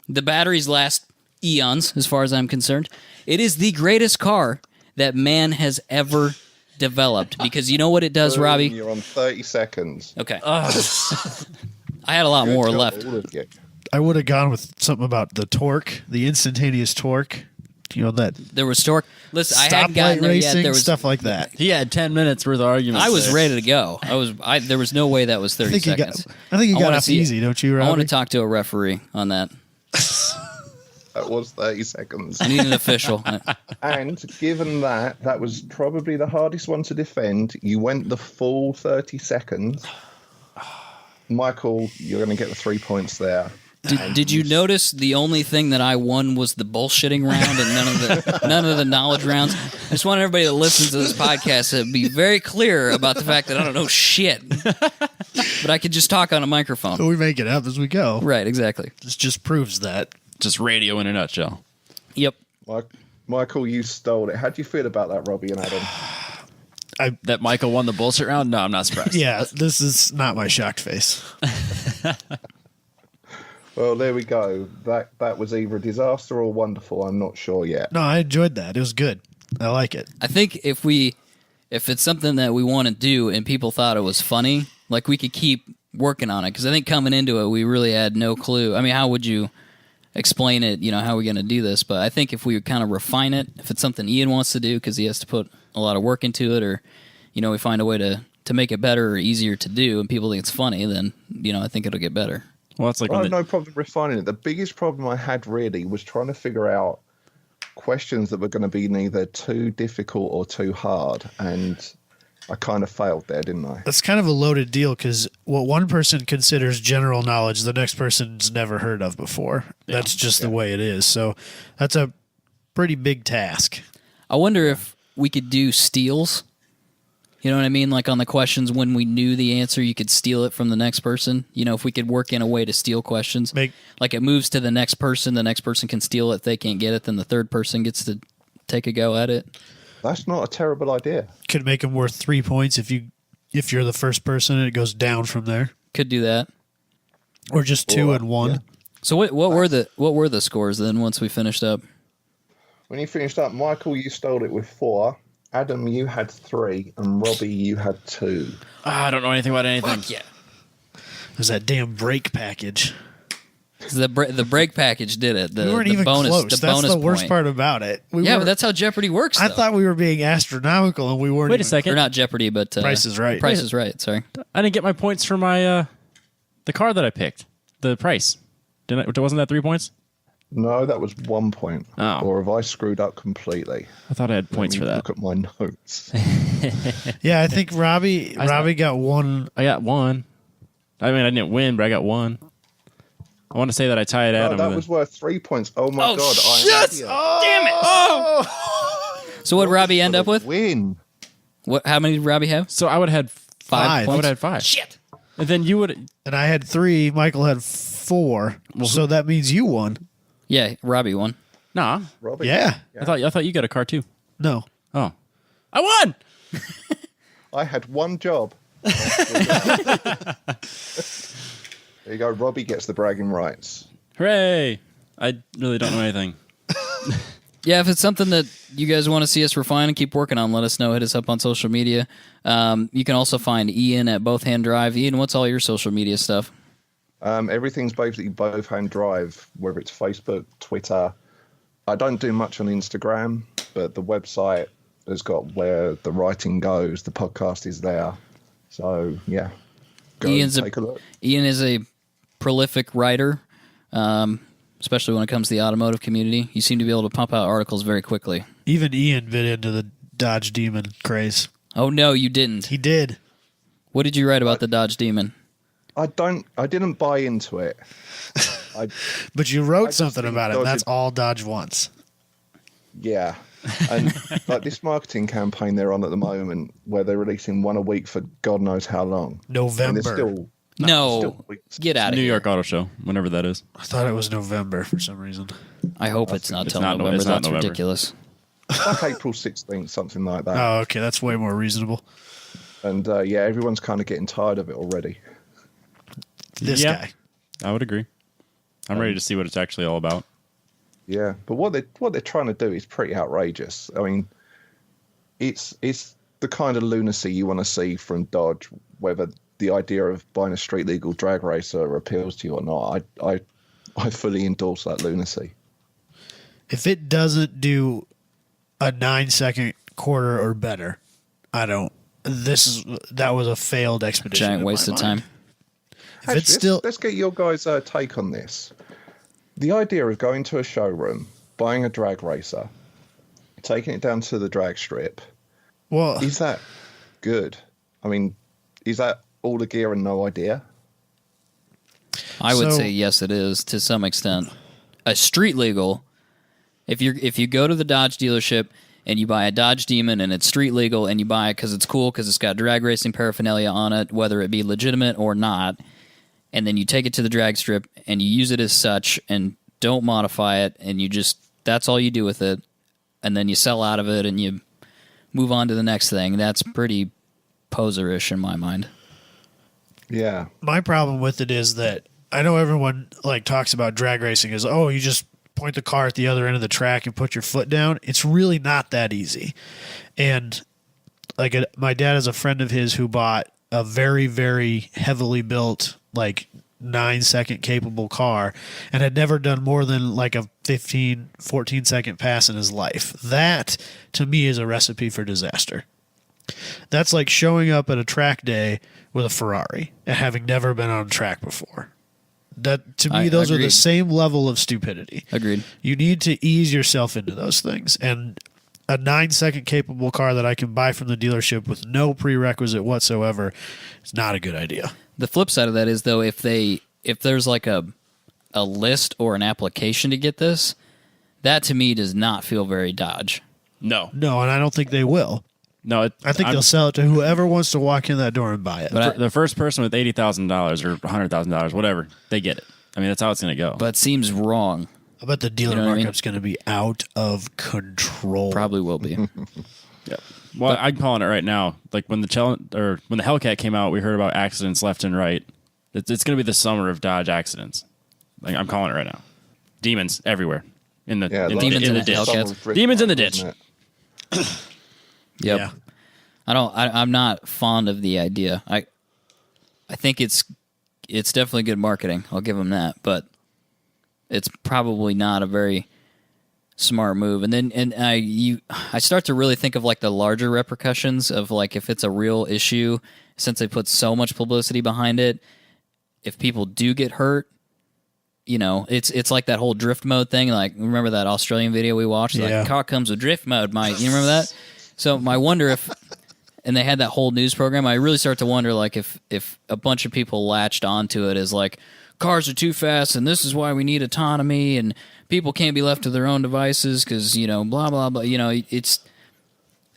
The batteries last eons, as far as I'm concerned. It is the greatest car that man has ever developed because you know what it does, Boom, Robbie? You're on 30 seconds. Okay. I had a lot more Good job, left. all of you. I would have gone with something about the torque, the instantaneous torque. You know, that There was torque. Listen, I hadn't gotten stoplight there yet. racing, There was stuff like that. He had 10 minutes worth of arguments. I was there. ready to go. There was no way that was 30 I think seconds. you got wanna off see it. easy, don't you, Robbie? I want to talk to a referee on that. That was 30 seconds. I need an official. And given that was probably the hardest one to defend. You went the full 30 seconds. Michael, you're going to get the 3 points there. Did you notice the only thing that I won was the bullshitting round and none of the knowledge rounds? I just want everybody that listens to this podcast to be very clear about the fact that I don't know shit, but I could just talk on a microphone. We make it up as we go. Right, exactly. This just proves that. Just radio in a nutshell. Yep. Michael, you stole it. How do you feel about that, Robbie and Adam? That Michael won the bullshit round? No, I'm not surprised. Yeah, this is not my shocked face. Well, there we go. That was either a disaster or wonderful. I'm not sure yet. No, I enjoyed that. It was good. I like it. I think if it's something that we want to do and people thought it was funny, like we could keep working on it. Because I think coming into it, we really had no clue. I mean, how would you explain it? You know, how are we going to do this? But I think if we kind of refine it, if it's something Ian wants to do because he has to put a lot of work into it, or you know, we find a way to make it better or easier to do, and people think it's funny, then you know, I think it'll get better. Well, it's like I have no problem refining it. The biggest problem I had really was trying to figure out questions that were going to be neither too difficult or too hard, and I kind of failed there, didn't I? That's kind of a loaded deal because what one person considers general knowledge, the next person's never heard of before. Yeah. That's just the way it is. So that's a pretty big task. I wonder if we could do steals. You know what I mean? Like on the questions, when we knew the answer, you could steal it from the next person. You know, if we could work in a way to steal questions, like it moves to the next person can steal it. If they can't get it, then the third person gets to take a go at it. That's not a terrible idea. Could make them worth 3 points if you're the first person, and it goes down from there. Could do that, or just 2 and 1. Yeah. So what were the scores then? Once we finished up, when you finished up, Michael, you stole it with 4. Adam, you had 3, and Robbie, you had 2. I don't know anything about anything. Fuck yeah. It was that damn brake package. The brake package did it. We weren't even bonus, close. The That's bonus the worst point. part about it. But that's how Jeopardy works. I thought we were being astronomical, and we weren't. Wait a second. Or not Jeopardy, but Price is Right. Price is Right. Sorry, I didn't get my points for my the car that I picked. The price. Wasn't that 3 points? No, that was 1 point. Oh. Or have I screwed up completely? I thought I had points for that. Look at my notes. Yeah, I think Robbie got 1. I got 1. I mean, I didn't win, but I got 1. I want to say that I tied Adam. That was worth 3 points. Oh my god! Shit! Damn it! Oh. So what Robbie end up with? Win. What? How many did Robbie have? So I would have had 5 5. I would have had 5. Shit! And then you would. And I had 3. Michael had 4. So that means you won. Yeah, Robbie won. Nah. Robbie. Yeah. I thought you got a car too. No. Oh. I won. I had 1 job. There you go. Robbie gets the bragging rights. Hooray! I really don't know anything. Yeah, if it's something that you guys want to see us refine and keep working on, let us know. Hit us up on social media. You can also find Ian at Both Hand Drive. Ian, what's all your social media stuff? Everything's basically Both Hand Drive, whether it's Facebook, Twitter. I don't do much on Instagram, but the website has got where the writing goes. The podcast is there. So, yeah. Go take a look. Ian is a prolific writer, especially when it comes to the automotive community. You seem to be able to pump out articles very quickly. Even Ian bit into the Dodge Demon craze. Oh, no, you didn't. He did. What did you write about the Dodge Demon? I didn't buy into it. But you wrote just something think about it. Dodge And that's is- all Dodge wants. Yeah. And like this marketing campaign they're on at the moment where they're releasing one a week for God knows how long. And November. there's still No, weeks. get out of New here. York Auto Show, whenever that is. I thought it was November for some reason. I hope it's not till not November. it's not That's November. ridiculous. like April 16th, something like that. Oh, okay. That's way more reasonable. And yeah, everyone's kind of getting tired of it already. This guy. I would agree. I'm ready to see what it's actually all about. Yeah, but what they're trying to do is pretty outrageous. I mean, it's the kind of lunacy you want to see from Dodge, whether the idea of buying a street legal drag racer appeals to you or not. I fully endorse that lunacy. If it doesn't do a 9-second quarter or better, I don't. That was a failed expedition. Giant waste of time. If it's still, Let's get your guys' take on this. The idea of going to a showroom, buying a drag racer, taking it down to the drag strip, well, is that good? I mean, is that all the gear and no idea? I would So- say yes, it is to some extent. A street legal, if you go to the Dodge dealership and you buy a Dodge Demon and it's street legal and you buy it because it's cool because it's got drag racing paraphernalia on it, whether it be legitimate or not, and then you take it to the drag strip and you use it as such and don't modify it and you just that's all you do with it, and then you sell out of it and you move on to the next thing. That's pretty poserish in my mind. Yeah. My problem with it is that I know everyone like talks about drag racing as, oh, you just point the car at the other end of the track and put your foot down. It's really not that easy. And like my dad is a friend of his who bought a very, very heavily built, like 9-second capable car and had never done more than like a 14 second pass in his life. That to me is a recipe for disaster. That's like showing up at a track day with a Ferrari and having never been on a track before. That to me, those are the agreed. same level of stupidity. Agreed. You need to ease yourself into those things. And a 9-second capable car that I can buy from the dealership with no prerequisite whatsoever is not a good idea. The flip side of that is though, if there's like a list or an application to get this, that to me does not feel very Dodge. No. No, and I don't think they will. No. I think they'll sell it to whoever wants to walk in that door and buy it. But The first person with $80,000 or $100,000, whatever, they get it. I mean, that's how it's going to go. But seems wrong. I bet the dealer You know what I mean? markup's going to be out of control. Probably will be. Yep. Well, I'm calling it right now. Like when the Hellcat came out, we heard about accidents left and right. It's going to be the summer of Dodge accidents. Like I'm calling it right now. Demons everywhere in the Demons in the ditch. Hellcats. Demons in the ditch. Yep. Yeah. I'm not fond of the idea. I think it's definitely good marketing. I'll give them that, but it's probably not a very smart move. And then I start to really think of like the larger repercussions of like if it's a real issue, since they put so much publicity behind it. If people do get hurt, you know, it's like that whole drift mode thing. Like remember that Australian video we watched? Yeah. Like car comes with drift mode, Mike. You remember that? So I wonder if. And they had that whole news program. I really start to wonder, like, if a bunch of people latched onto it as, like, cars are too fast and this is why we need autonomy and people can't be left to their own devices because, you know, blah, blah, blah. You know,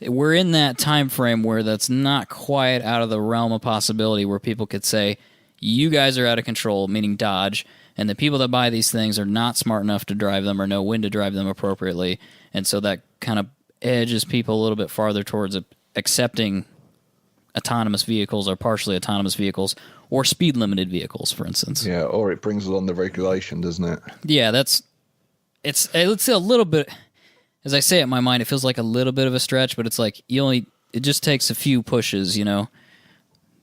we're in that time frame where that's not quite out of the realm of possibility where people could say, you guys are out of control, meaning Dodge, and the people that buy these things are not smart enough to drive them or know when to drive them appropriately. And so that kind of edges people a little bit farther towards accepting autonomous vehicles or partially autonomous vehicles or speed limited vehicles, for instance. Yeah, or it brings along the regulation, doesn't it? Yeah, it's a little bit, as I say it in my mind, it feels like a little bit of a stretch, but it's like it just takes a few pushes, you know,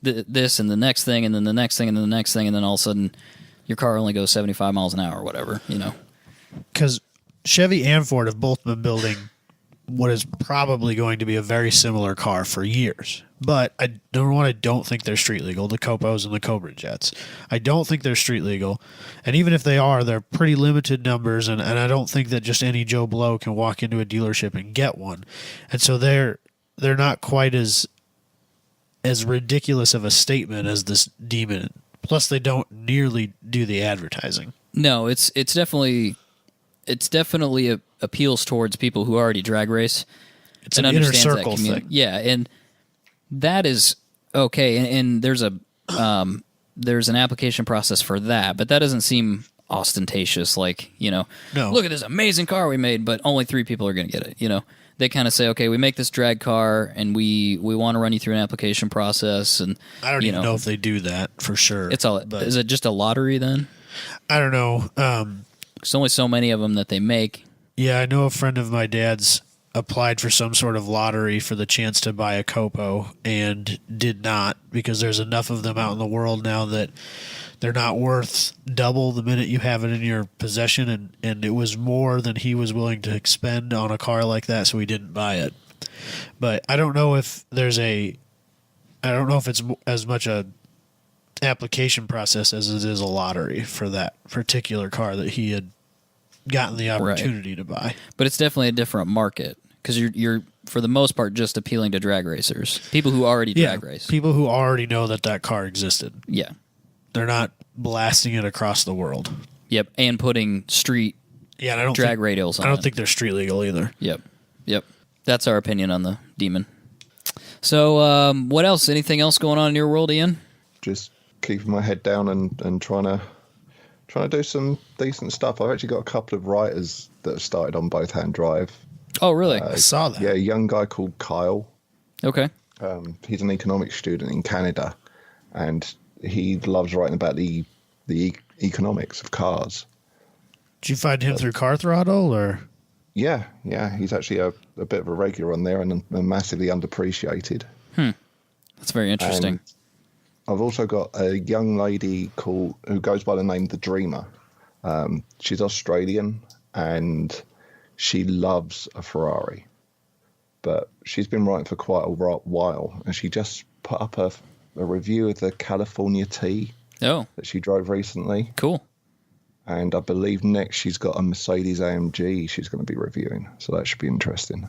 this and the next thing and then the next thing and then the next thing, and then all of a sudden your car only goes 75 miles an hour or whatever, you know. Because Chevy and Ford have both been building what is probably going to be a very similar car for years. But I don't think they're street legal, the Copos and the Cobra Jets. I don't think they're street legal. And even if they are, they're pretty limited numbers, and I don't think that just any Joe Blow can walk into a dealership and get one. And so they're not quite as ridiculous of a statement as this Demon. Plus they don't nearly do the advertising. No, it's definitely appeals towards people who already drag race. It's an inner circle thing. Yeah, and that is okay. And there's an application process for that, but that doesn't seem ostentatious. Like, you know, No. Look at this amazing car we made, but only 3 people are going to get it. You know, they kind of say, okay, we make this drag car, and we want to run you through an application process. And I don't even know if they do that for sure. Is it just a lottery then? I don't know. There's only so many of them that they make. Yeah, I know a friend of my dad's applied for some sort of lottery for the chance to buy a Copo and did not, because there's enough of them out in the world now that they're not worth double the minute you have it in your possession, and it was more than he was willing to expend on a car like that, so he didn't buy it. But I don't know if it's as much a application process as it is a lottery for that particular car that he had gotten the opportunity to buy. But it's definitely a different market because you're for the most part just appealing to drag racers, people who already drag race. People who already know that car existed. Yeah, They're not blasting it across the world. Yep, and putting street Yeah, and I don't drag think, radials on I don't it. think they're street legal either. Yep. That's our opinion on the Demon. So, what else? Anything else going on in your world, Ian? Just keeping my head down and trying to do some decent stuff. I've actually got a couple of writers that have started on both hand drive. Oh, really? I saw that. Yeah, a young guy called Kyle. Okay. He's an economics student in Canada, and he loves writing about the economics of cars. Did you find him through Car Throttle or? Yeah, he's actually a bit of a regular on there and massively underappreciated. That's very interesting. And I've also got a young lady who goes by the name The Dreamer. She's Australian and she loves a Ferrari, but she's been writing for quite a while, and she just put up a review of the California T Oh, that she drove recently. cool. And I believe next she's got a Mercedes AMG she's going to be reviewing. So that should be interesting.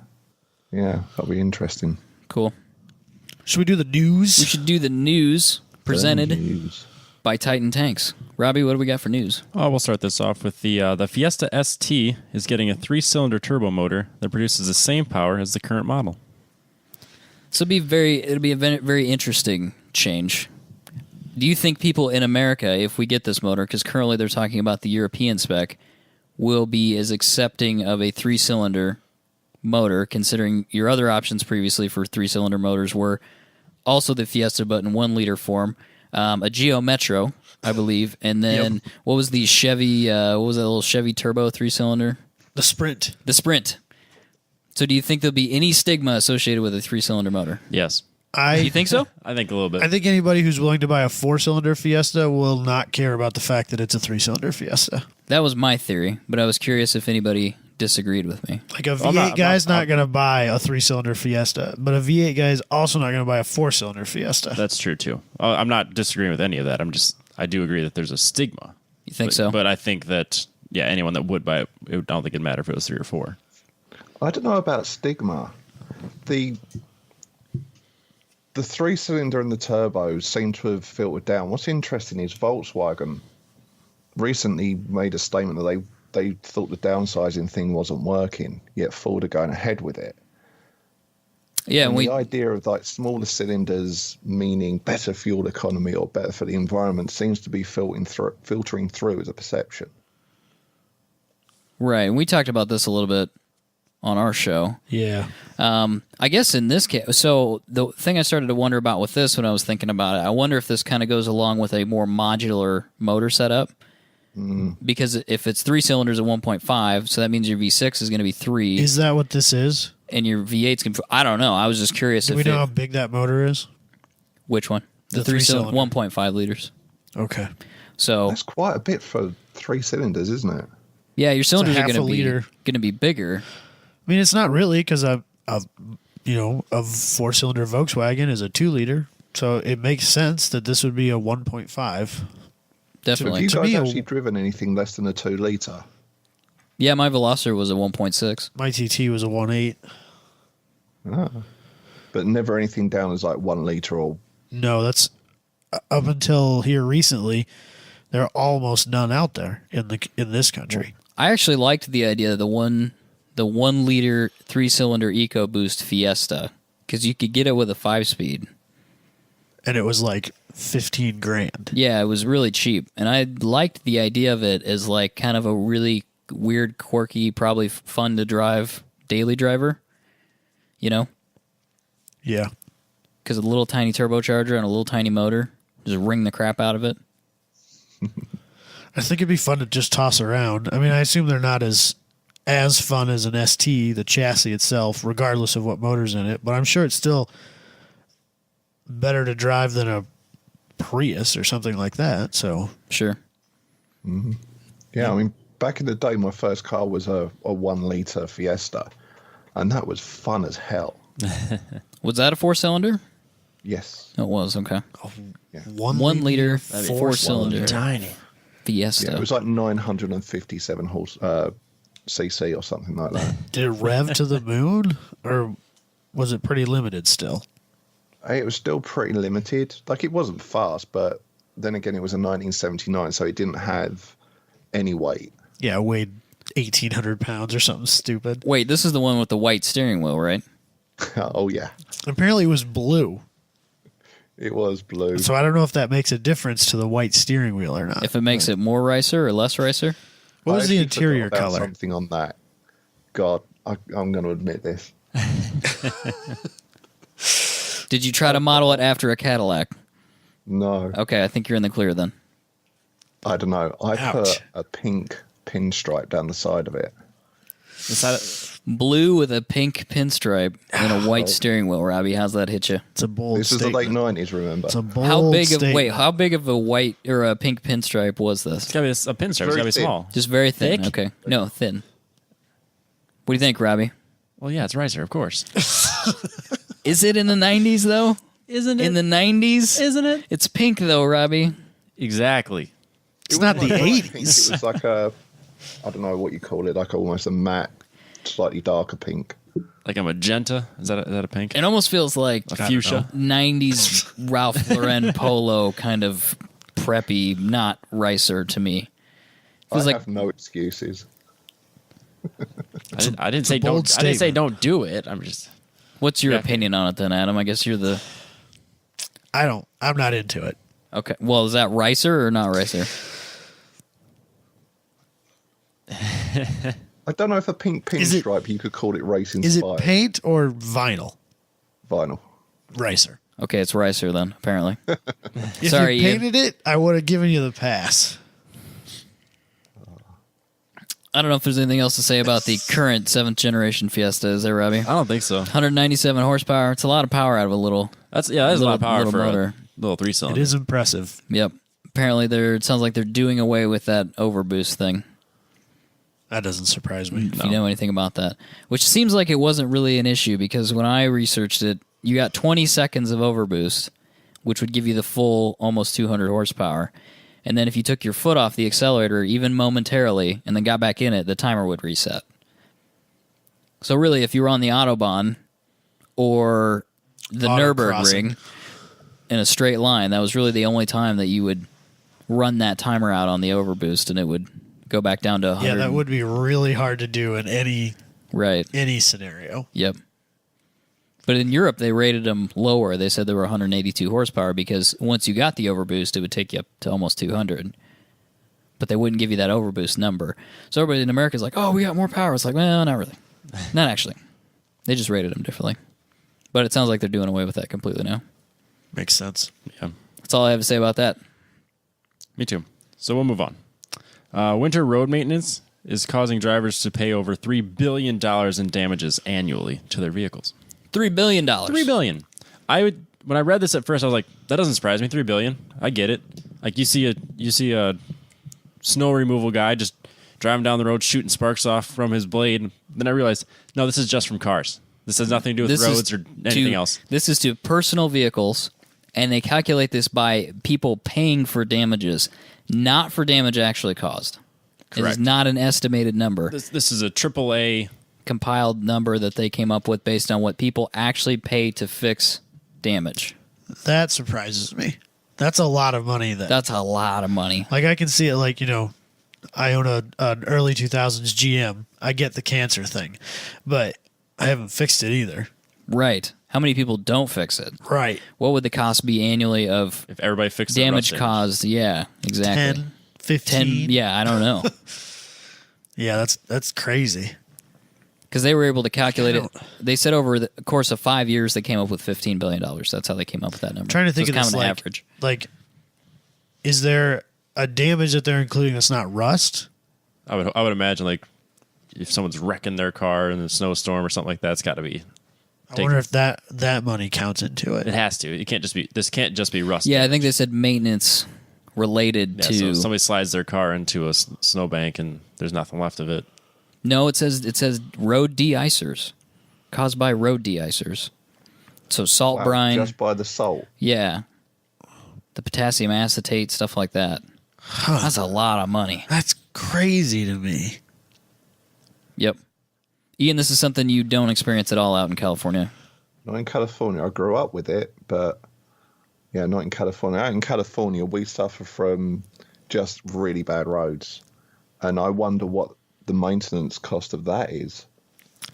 Yeah, that'll be interesting. Cool. Should we do the news? We should do the news presented News. by Titan Tanks. Robbie, what do we got for news? We'll start this off with the Fiesta ST is getting a 3-cylinder turbo motor that produces the same power as the current model. So it'll be a very interesting change. Do you think people in America, if we get this motor, because currently they're talking about the European spec, will be as accepting of a 3-cylinder motor, considering your other options previously for 3-cylinder motors were also the Fiesta, but in 1-liter form, a Geo Metro, I believe, and then what was the Chevy? What was that little Chevy Turbo 3-cylinder? The Sprint. The Sprint. So do you think there'll be any stigma associated with a 3-cylinder motor? Yes. Do you think so? I think a little bit. I think anybody who's willing to buy a 4-cylinder Fiesta will not care about the fact that it's a 3-cylinder Fiesta. That was my theory, but I was curious if anybody disagreed with me. Like a V8 guy's not going to buy a 3-cylinder Fiesta, but a V8 guy is also not going to buy a 4-cylinder Fiesta. That's true, too. I'm not disagreeing with any of that. I do agree that there's a stigma. You think so? But I think that, anyone that would buy it, I don't think it'd matter if it was 3 or 4. I don't know about stigma. The 3-cylinder and the turbos seem to have filtered down. What's interesting is Volkswagen recently made a statement that they thought the downsizing thing wasn't working, yet Ford are going ahead with it. Yeah, and the idea of like smaller cylinders meaning better fuel economy or better for the environment seems to be filtering through as a perception. right. And we talked about this a little bit on our show. Yeah. I guess in this case, so the thing I started to wonder about with this when I was thinking about it, I wonder if this kind of goes along with a more modular motor setup. Because if it's 3 cylinders at 1.5, so that means your V6 is going to be 3. Is that what this is? And your V8's going to... I don't know. I was just curious Do we know how big that motor is? Which one? The 3-cylinder. 3-cylinder. 1.5 liters. Okay. So... That's quite a bit for 3 cylinders, isn't it? Yeah, your cylinders are half going a liter. to be bigger. I mean, it's not really because a 4-cylinder Volkswagen is a 2-liter, so it makes sense that this would be a 1.5. Definitely. Have you guys me, actually driven anything less than a 2-litre? Yeah, my Veloster was a 1.6. My TT was a 1.8. But never anything down as like 1 litre or... No, that's up until here recently. There are almost none out there in this country. I actually liked the idea of the 1 liter 3-cylinder EcoBoost Fiesta because you could get it with a 5-speed. And it was like $15,000. Yeah, it was really cheap, and I liked the idea of it as like kind of a really weird, quirky, probably fun to drive daily driver. You know, Yeah. because a little tiny turbocharger and a little tiny motor just ring the crap out of it. I think it'd be fun to just toss around. I mean, I assume they're not as fun as an ST, the chassis itself, regardless of what motor's in it, but I'm sure it's still better to drive than a Prius or something like that. So Sure. Yeah, I mean, back in the day, my first car was a 1 litre Fiesta, and that was fun as hell. Was that a 4-cylinder? Yes. Oh, it was, okay. 1 liter, 4-cylinder. 4-cylinder. Tiny. Fiesta. Yeah, it was like 957 cc or something like that. Did it rev to the moon, or was it pretty limited still? It was still pretty limited. Like, it wasn't fast, but then again, it was a 1979, so it didn't have any weight. Yeah, it weighed 1,800 pounds or something stupid. Wait, this is the one with the white steering wheel, right? Oh, yeah. Apparently, it was blue. It was blue. So I don't know if that makes a difference to the white steering wheel or not. If it makes it more ricer or less ricer? What was the I actually interior forgot about color? Something on that. God, I'm going to admit this. Did you try to model it after a Cadillac? No, Okay, I think you're in the clear then. I don't know. I Ouch. put a pink pinstripe down the side of it. Is that Blue with a pink pinstripe and a white steering wheel, Robbie. How's that hit you? It's a bold This is the statement. late 90s, remember? It's a bold How big of statement. how big of a white or a pink pinstripe was this? it's gotta be a pinstripe? It's Very gotta be thin. small. Just very thin. Thick? Okay. No, thin. What do you think, Robbie? Well, yeah, it's ricer, of course. Is it in the 90s though? Isn't it? In the 90s? Isn't it? It's pink though, Robbie. Exactly. It's not the Like, I think 80s. it was like a, I don't know what you call it, like almost a matte, slightly darker pink. Like a magenta. Is that a pink? It almost feels like A fuchsia. 90s Ralph Lauren polo kind of preppy, not ricer to me. Feels I like have no excuses. I didn't say bold don't. I didn't say statement. don't do it. I'm just. what's your Yeah. opinion on it then, Adam? I guess you're the I'm not into it. okay. Well, is that ricer or not ricer? I don't know if a pink Is it- pinstripe, you could call it racing Is it inspired. paint or vinyl? Vinyl. Ricer. Okay, it's ricer then, apparently. If Sorry, you Ian. painted it, I would have given you the pass. I don't know if there's anything else to say about the current 7th generation Fiesta, is there, Robbie? I don't think so. 197 horsepower. It's a lot of power out of a little. That's a lot of power Little for motor. a little It 3-cylinder. is impressive. Yep. Apparently, it sounds like they're doing away with that overboost thing. That doesn't surprise me. If you know anything about that, which seems like it wasn't really an issue because when I researched it, you got 20 seconds of overboost, which would give you the full almost 200 horsepower. And then if you took your foot off the accelerator, even momentarily, and then got back in it, the timer would reset. So really, if you were on the Autobahn or the Autocrossing. Nürburgring in a straight line, that was really the only time that you would run that timer out on the overboost, and it would go back down to 100. Yeah, that would be really hard to do in Right. any scenario. Yep. But in Europe, they rated them lower. They said they were 182 horsepower because once you got the overboost, it would take you up to almost 200. But they wouldn't give you that overboost number. So everybody in America is like, oh, we got more power. It's like, well, not really. Not actually. They just rated them differently. But it sounds like they're doing away with that completely now. Makes sense. Yeah. That's all I have to say about that. Me too. So we'll move on. Winter road maintenance is causing drivers to pay over $3 billion in damages annually to their vehicles. $3 billion. $3 billion. When I read this at first, I was like, that doesn't surprise me. $3 billion. I get it. Like you see a snow removal guy just driving down the road shooting sparks off from his blade. Then I realized, no, this is just from cars. This has nothing to do with This is roads or anything else. This is to personal vehicles, and they calculate this by people paying for damages, not for damage actually caused. It is Correct. not an estimated number. This is a AAA. Compiled number that they came up with based on what people actually pay to fix damage. That surprises me. That's a lot of money. That's a lot of money. Like I can see it. Like I own an early 2000s GM. I get the cancer thing, but I haven't fixed it either. Right. How many people don't fix it? Right. What would the cost be annually of If everybody fixed the damage rust caused? Yeah, exactly. 10, 15. Yeah, I don't know. Yeah, that's crazy. Because they were able to calculate it. They said over the course of 5 years, they came up with $15 billion. That's how they came up with that number. I'm trying to think So of it's this kind of an like, average. like, is there a damage that they're including that's not rust? I would imagine like if someone's wrecking their car in a snowstorm or something like that, it's got to be. I wonder if that money counts into It it. has to. It can't just be. This can't just be rust. Yeah, I think they said maintenance related Yeah, to. so somebody slides their car into a snowbank and there's nothing left of it. No, it says road de-icers, caused by road de-icers. So salt Wow, brine, just by the salt. yeah, the potassium acetate, stuff like that. That's a lot of money. That's crazy to me. Yep. Ian, this is something you don't experience at all out in California. Not in California. I grew up with it, but Yeah, not in California. Out in California, we suffer from just really bad roads. And I wonder what the maintenance cost of that is.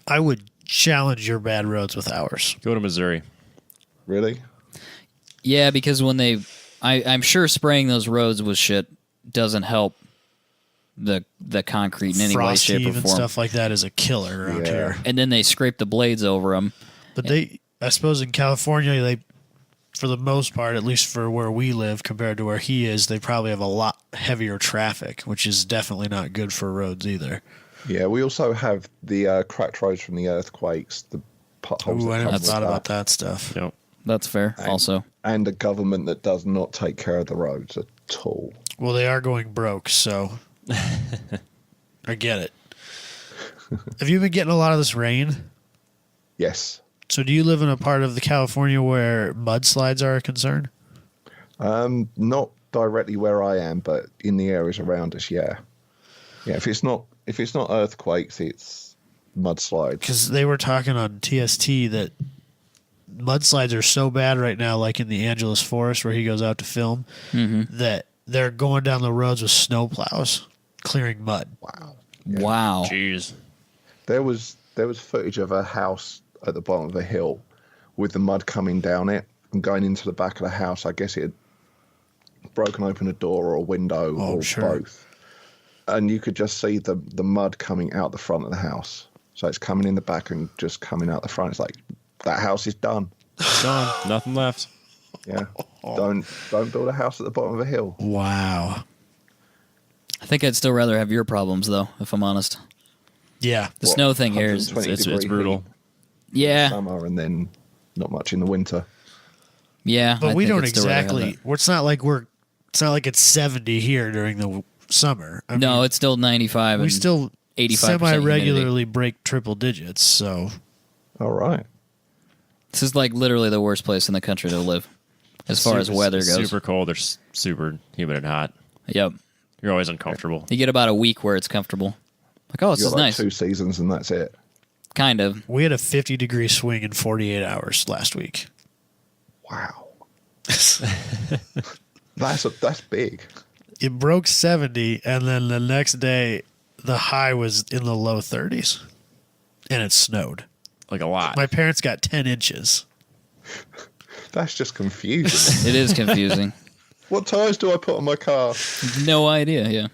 I would challenge your bad roads with ours. Go to Missouri. Really? Yeah, because when I'm sure spraying those roads with shit doesn't help the concrete in any way, Frost shape, or heave and form. stuff like that is a killer around Yeah. here. And then they scrape the blades over them. But I suppose in California, they, for the most part, at least for where we live compared to where he is, they probably have a lot heavier traffic, which is definitely not good for roads either. Yeah, we also have the cracked roads from the earthquakes, the potholes. Ooh, I that never come with thought that. about that stuff. Yep. That's fair. Also, And a government that does not take care of the roads at all. Well, they are going broke, so I get it. Have you been getting a lot of this rain? Yes. So do you live in a part of the California where mudslides are a concern? Not directly where I am, but in the areas around us, yeah. Yeah, if it's not earthquakes, it's mudslides. Because they were talking on TST that mudslides are so bad right now, like in the Angeles Forest where he goes out to film, that they're going down the roads with snow plows, clearing mud. Wow. wow. Jeez. There was footage of a house at the bottom of a hill with the mud coming down it and going into the back of the house. I guess it had broken open a door or a window or sure. both. And you could just see the mud coming out the front of the house. So it's coming in the back and just coming out the front. It's like, that house is done. Done. Nothing left. Yeah. Don't build a house at the bottom of a hill. Wow. I think I'd still rather have your problems, though, if I'm honest. Yeah. The What, snow thing here is, 120 It's degree brutal. heat yeah, summer and then not much in the winter. yeah. But I we think don't I'd still rather have exactly. It's not like it's 70 here during the summer. I that. No, mean, it's still 95. we and still 85% semi-regularly break triple digits. So All right. This is like literally the worst place in the country to live, as far as weather goes. Super cold or super humid and hot. Yep. You're always uncomfortable. You get about a week where it's comfortable. Like, oh, this You is got like nice. 2 seasons and that's it. Kind of. we had a 50-degree swing in 48 hours last week. Wow. That's big. It broke 70, and then the next day, the high was in the low 30s, and it snowed. Like a lot. My parents got 10 inches. That's just confusing. It is confusing. What tires do I put on my car? No idea, yeah.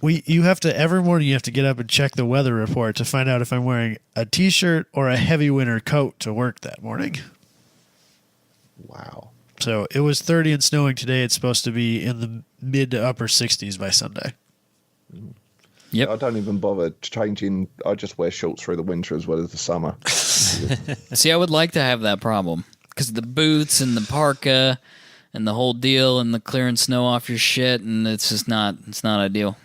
Every morning you have to get up and check the weather report to find out if I'm wearing a t-shirt or a heavy winter coat to work that morning. Wow. So it was 30 and snowing today. It's supposed to be in the mid to upper 60s by Sunday. Yep. I don't even bother changing. I just wear shorts through the winter as well as the summer. See, I would like to have that problem because the boots and the parka and the whole deal and the clearing snow off your shit, and it's just not ideal.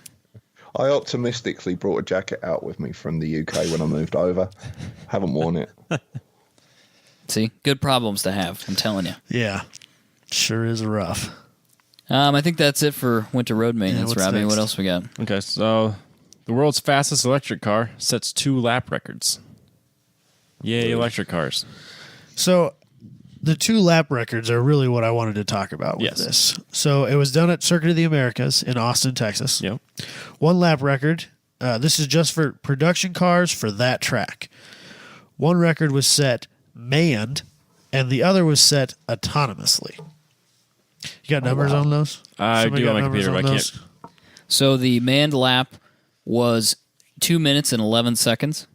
I optimistically brought a jacket out with me from the UK when I moved over. Haven't worn it. See, good problems to have, I'm telling you. Yeah, sure is rough. I think that's it for winter road maintenance, what's Robbie. next? What else we got? Okay, so the world's fastest electric car sets 2 lap records. Yay, electric cars. So the 2 lap records are really what I wanted to talk about with Yes. this. So it was done at Circuit of the Americas in Austin, Texas. Yep. 1 lap record. This is just for production cars for that track. 1 record was set manned, and the other was set autonomously. You got numbers on those? I Somebody do got on my numbers computer, on but I those? So the manned lap was 2 minutes and 11 seconds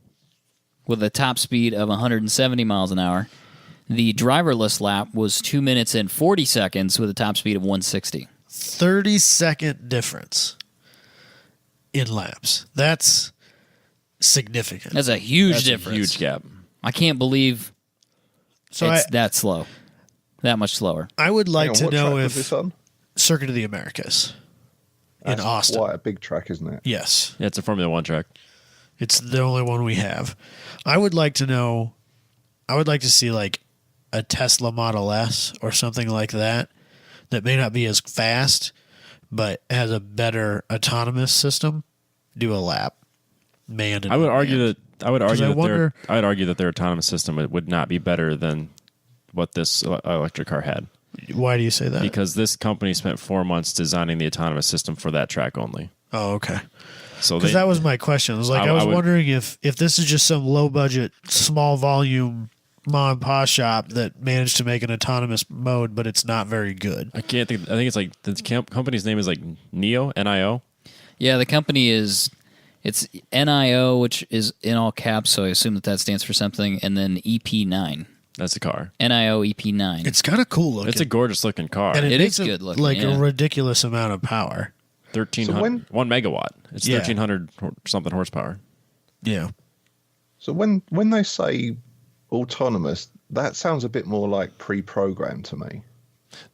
with a top speed of 170 miles an hour. The driverless lap was 2 minutes and 40 seconds with a top speed of 160. 30-second difference in laps. That's significant. That's a huge That's difference. a huge gap. I can't believe So it's that slow. That much slower. I would like Hang on, to what track know was if this on? Circuit of the Americas in That's Austin. quite a big track, isn't it? Yes. Yeah, it's a Formula 1 track. It's the only one we have. I would like to know, I would like to see like a Tesla Model S or something like that may not be as fast, but has a better autonomous system, do a lap. Manned and I would argue unmanned. that I would argue I that wonder- I would argue that their autonomous system would not be better than what this electric car had. Why do you say that? because this company spent 4 months designing the autonomous system for that track only. Oh, okay. So Because that was my question. I was like, I was would- wondering if this is just some low budget, small volume mom and pop shop that managed to make an autonomous mode, but it's not very good. I can't think. I think it's like the company's name is like NIO, NIO. Yeah, the company it's NIO, which is in all caps, so I assume that stands for something, and then EP9. That's the car. NIO EP9. It's kind of cool looking. It's a gorgeous looking car. and It makes is good looking, like yeah. a ridiculous amount of power. 1,300, 1 megawatt. It's Yeah. 1,300 something horsepower. Yeah. So when they say autonomous, that sounds a bit more like pre-programmed to me.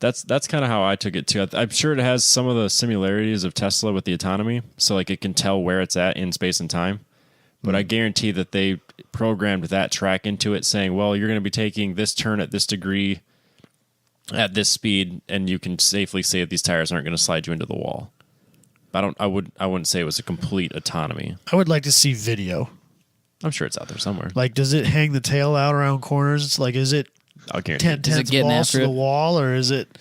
That's kind of how I took it too. I'm sure it has some of the similarities of Tesla with the autonomy, so like it can tell where it's at in space and time. But I guarantee that they programmed that track into it, saying, "Well, you're going to be taking this turn at this degree, at this speed, and you can safely say that these tires aren't going to slide you into the wall." I wouldn't say it was a complete autonomy. I would like to see video. I'm sure it's out there somewhere. Like, does it hang the tail out around corners? It's like, is it I'll guarantee. 10 it. Is it tenths getting balls after to the it? wall, or is it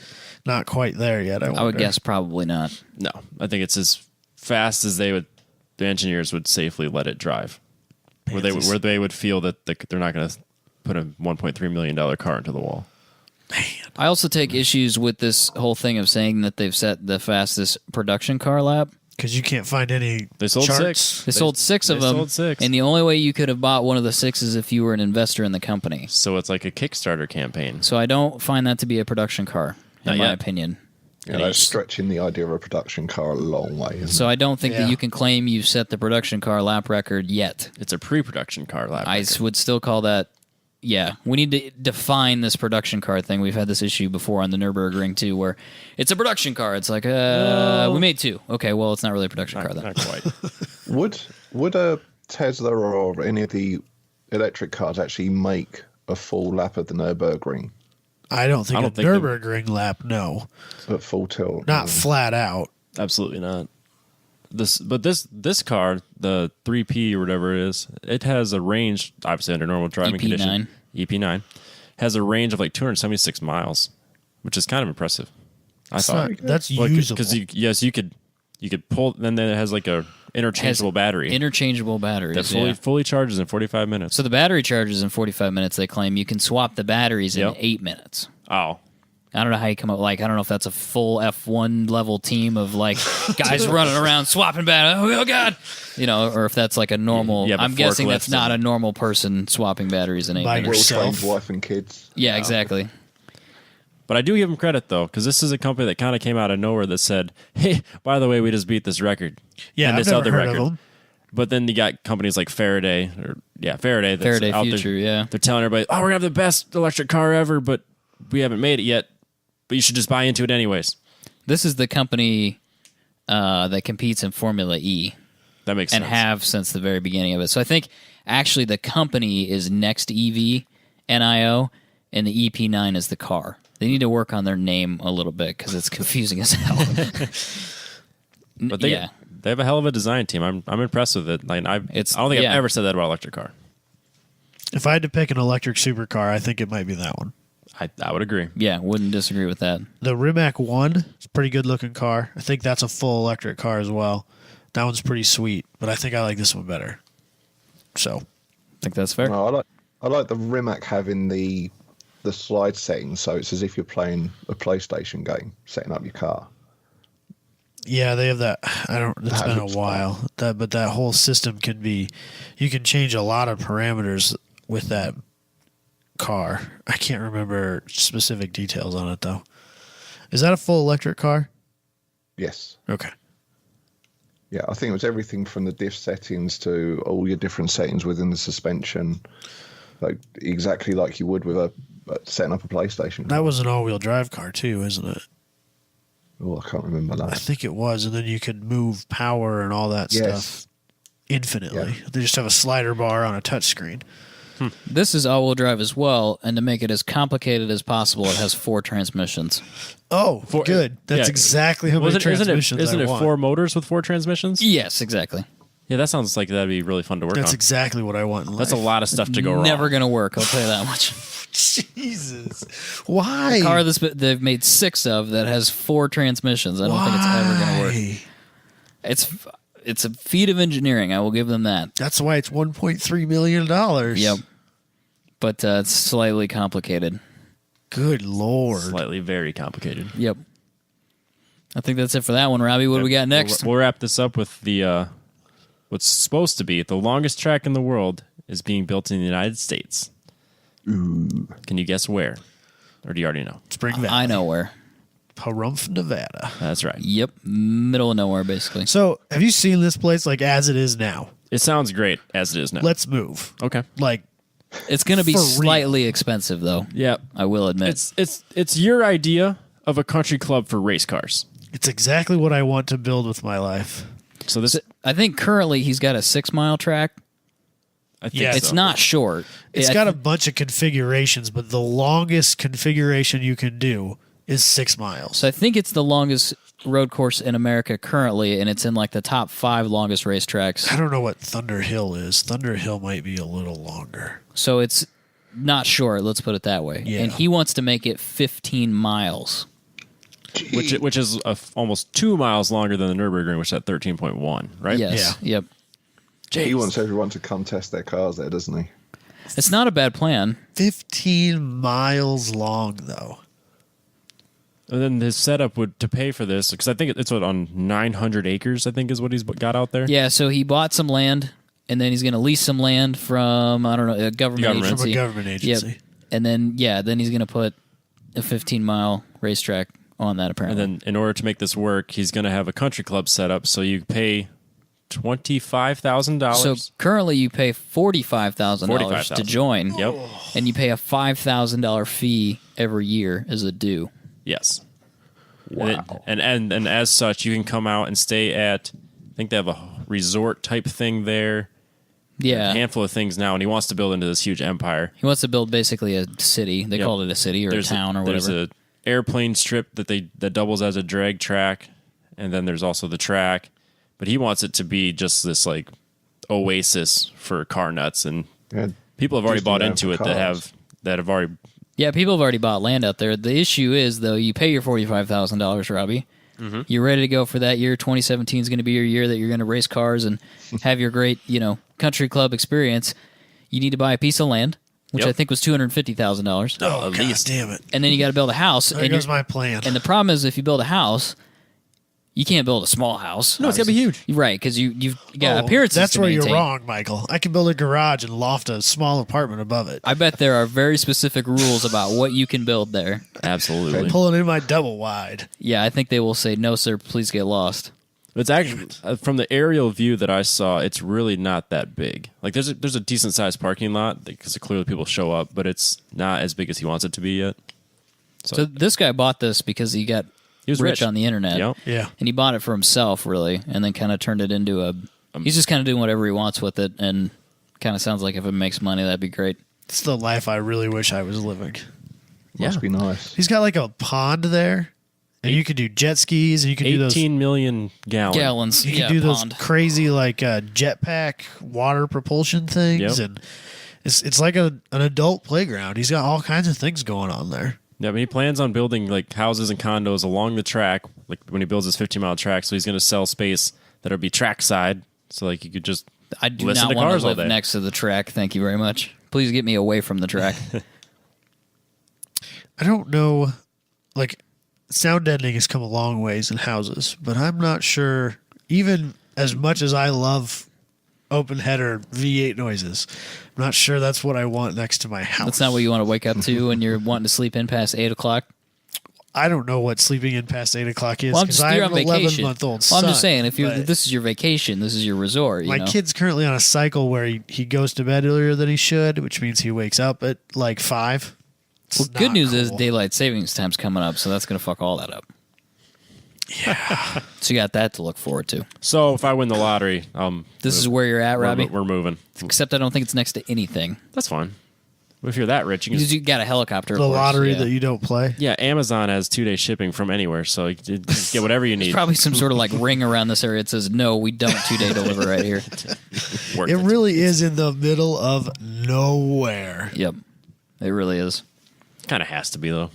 not quite there yet? I would guess probably not. No, I think it's as fast as the engineers would safely let it drive, where they would feel that they're not going to put a $1.3 million car into the wall. I also take issues with this whole thing of saying that they've set the fastest production car lap. Because you can't find any They sold charts. 6. They sold 6 of them, sold 6. and the only way you could have bought one of the 6 is if you were an investor in the company. So it's like a Kickstarter campaign. So I don't find that to be a production car, in Not my yet. opinion. Yeah, that's stretching the idea of a production car a long way. Isn't So I don't think Yeah. that you can claim you've set the production car lap record yet. It's a pre-production car lap. I record. would still call that. Yeah, we need to define this production car thing. We've had this issue before on the Nürburgring too, where it's a production car. It's like, we made 2. Okay, well, it's not really a production car then. Not quite. it? Would a Tesla or any of the electric cars actually make a full lap of the Nürburgring I don't think I a don't think they- Nürburgring lap, no. at full tilt? Not flat out. Absolutely not. This car, the 3P or whatever it is, it has a range, obviously under normal driving EP9. condition. EP9 has a range of like 276 miles, which is kind of impressive. I It's thought not- that's Well, usable. because you could pull. Then it has like a interchangeable battery Interchangeable batteries. that yeah. fully charges in 45 minutes. So the battery charges in 45 minutes. They claim you can swap the batteries in Yep. 8 minutes. Oh, I don't know how you come up. Like, I don't know if that's a full F1 level team of like guys running around swapping batteries. Oh god, or if that's like a normal. Yeah, but I'm guessing that's forklifts not a and- normal person swapping batteries in 8 By minutes. Well-trained yourself. wife and kids. Yeah, exactly. but I do give them credit though, because this is a company that kind of came out of nowhere that said, "Hey, by the way, we just beat this record." Yeah, and I've this never other heard record. of them. But then you got companies like Faraday, that's Faraday out Future, there. yeah. They're telling everybody, "Oh, we're gonna have the best electric car ever," but we haven't made it yet. But you should just buy into it anyways. This is the company that competes in Formula E That makes and sense. have since the very beginning of it. So I think actually the company is Next EV NIO, and the EP9 is the car. They need to work on their name a little bit because it's confusing as hell. But they have a hell of a design team. I'm impressed with it. Like I don't think I've ever said that about an electric car. If I had to pick an electric supercar, I think it might be that one. I would agree. Yeah, wouldn't disagree with that. The Rimac 1 is a pretty good looking car. I think that's a full electric car as well. That one's pretty sweet, but I think I like this one better. So, I think that's fair. No, I like the Rimac having the slide settings, so it's as if you're playing a PlayStation game, setting up your car. yeah, they have that. It's That been a looks while. But that whole system you can change a lot of parameters with that car. I can't remember specific details on it though. Is that a full electric car? Yes. Okay. Yeah, I think it was everything from the diff settings to all your different settings within the suspension, like exactly like you would with setting up a PlayStation. That was an all-wheel drive car too, isn't it? Oh, I can't remember I that. think it was, and then you could move power and all that Yes. stuff infinitely. Yeah. They just have a slider bar on a touchscreen. This is all-wheel drive as well, and to make it as complicated as possible, it has 4 transmissions. Oh, good. That's yeah. exactly how many transmissions Isn't I it want. 4 motors with 4 transmissions? Yes, exactly. Yeah, that sounds like that'd be really fun to work That's on. exactly what I want in life. That's a lot of stuff to go wrong. Never going to work, I'll tell you that much. Jesus. Why? Car they've made 6 of that has 4 transmissions. I don't think it's ever going to work. It's a feat of engineering. I will give them that. That's why it's $1.3 million. Yep. But it's slightly complicated. Good Lord. Slightly very complicated. Yep. I think that's it for that one, Robbie. What do we got next? We'll wrap this up with the what's supposed to be the longest track in the world is being built in the United States. Ooh. Can you guess where? Or do you already know? Spring Valley. I know where. Pahrump, Nevada. That's right. Yep. Middle of nowhere, basically. So, have you seen this place like as it is now? It sounds great as it is now. Let's move. Okay. Like, It's going to be For real. slightly expensive, though. Yeah. I will admit. It's your idea of a country club for race cars. it's exactly what I want to build with my life. So this, I think currently he's got a 6-mile track. I think Yes. so. It's not short. It's got a bunch of configurations, but the longest configuration you can do is 6 miles. So I think it's the longest road course in America currently, and it's in like the top 5 longest racetracks. I don't know what Thunder Hill is. Thunder Hill might be a little longer. So it's not short, let's put it that way. Yeah. And he wants to make it 15 miles. which is almost 2 miles longer than the Nürburgring, which is at 13.1, right? Yes. Yep. He wants everyone to come test their cars there, doesn't he? It's not a bad plan. 15 miles long, though. And then his setup would to pay for this because I think it's on 900 acres. I think is what he's got out there. Yeah, so he bought some land, and then he's going to lease some land from, I don't know, a government Government. agency. From a government agency. Yep. And then, then he's going to put a 15-mile racetrack on that, apparently. And then in order to make this work, he's going to have a country club set up. So you pay $25,000. So currently you pay $45,000 to join. Yep. And you pay a $5,000 fee every year as a due. Yes. Wow. And as such, you can come out and stay at. I think they have a resort type thing there. Yeah. A handful of things now, and he wants to build into this huge empire. He wants to build basically a city. They Yep. call it a city or a town or whatever. There's a airplane strip that doubles as a drag track, and then there's also the track. But he wants it to be just this like oasis for car nuts, and Yeah. people have already bought Disneyland into for it cars. that have already. Yeah, people have already bought land out there. The issue is, though, you pay your $45,000, Robbie. Mm-hmm. You're ready to go for that year. 2017 is going to be your year that you're going to race cars and have your great, country club experience. You need to buy a piece of land, which Yep. I think was $250,000. Oh, At God least. damn it. And then you got to build a house. There goes my plan. And the problem is, if you build a house, you can't build a small house. No, it's gotta be obviously. Right, because you've got Oh, appearances That's to where maintain. you're wrong, Michael. I can build a garage and loft a small apartment above it. I bet there are very specific rules about what you can build there. Absolutely. Pulling in my double wide. Yeah, I think they will say, no, sir, please get lost. It's actually from the aerial view that I saw, it's really not that big. Like there's a decent sized parking lot because clearly people show up, but it's not as big as he wants it to be yet. So this guy bought this because he got was rich rich. on the internet. Yep. Yeah. And he bought it for himself, really, and then kind of turned it into a... he's just kind of doing whatever he wants with it, and kind of sounds like if it makes money, that'd be great. It's the life I really wish I was living. Must be nice. He's got like a pond there, and you can do jet skis, and you can do those. 18 million gallons. Gallons. You can yeah, do those pond. crazy like jetpack water propulsion things, Yep. and it's like an adult playground. He's got all kinds of things going on there. Yeah, but he plans on building like houses and condos along the track, like when he builds his 15-mile track. So he's going to sell space that'll be trackside, so like you could just I do listen not to want cars to all live day. next to the track. Thank you very much. Please get me away from the track. I don't know, like sound deadening has come a long ways in houses, but I'm not sure. Even as much as I love open header V8 noises, I'm not sure that's what I want next to my house. That's not what you want to wake up to when you're wanting to sleep in past 8 o'clock. I don't know what sleeping in past 8 o'clock is Well, because I you're have on an vacation. 11-month-old Well, son. I'm just saying, if but this is your vacation, this is your resort. my kid's currently on a cycle where he goes to bed earlier than he should, which means he wakes up at like 5. It's Well, good not news is cool. daylight savings time's coming up, so that's going to fuck all that up. Yeah. So you got that to look forward to. So if I win the lottery, This is where you're at, Robbie. we're moving. Except I don't think it's next to anything. That's fine. If you're that rich, you can Because just, you got a helicopter. the of course, lottery yeah. that you don't play. yeah, Amazon has 2-day shipping from anywhere, so you can just get whatever you need. There's probably some sort of like ring around this area that says, no, we don't 2-day deliver right here. Worth It really is in the middle of nowhere. Yep. It really is. Kind of has to be though.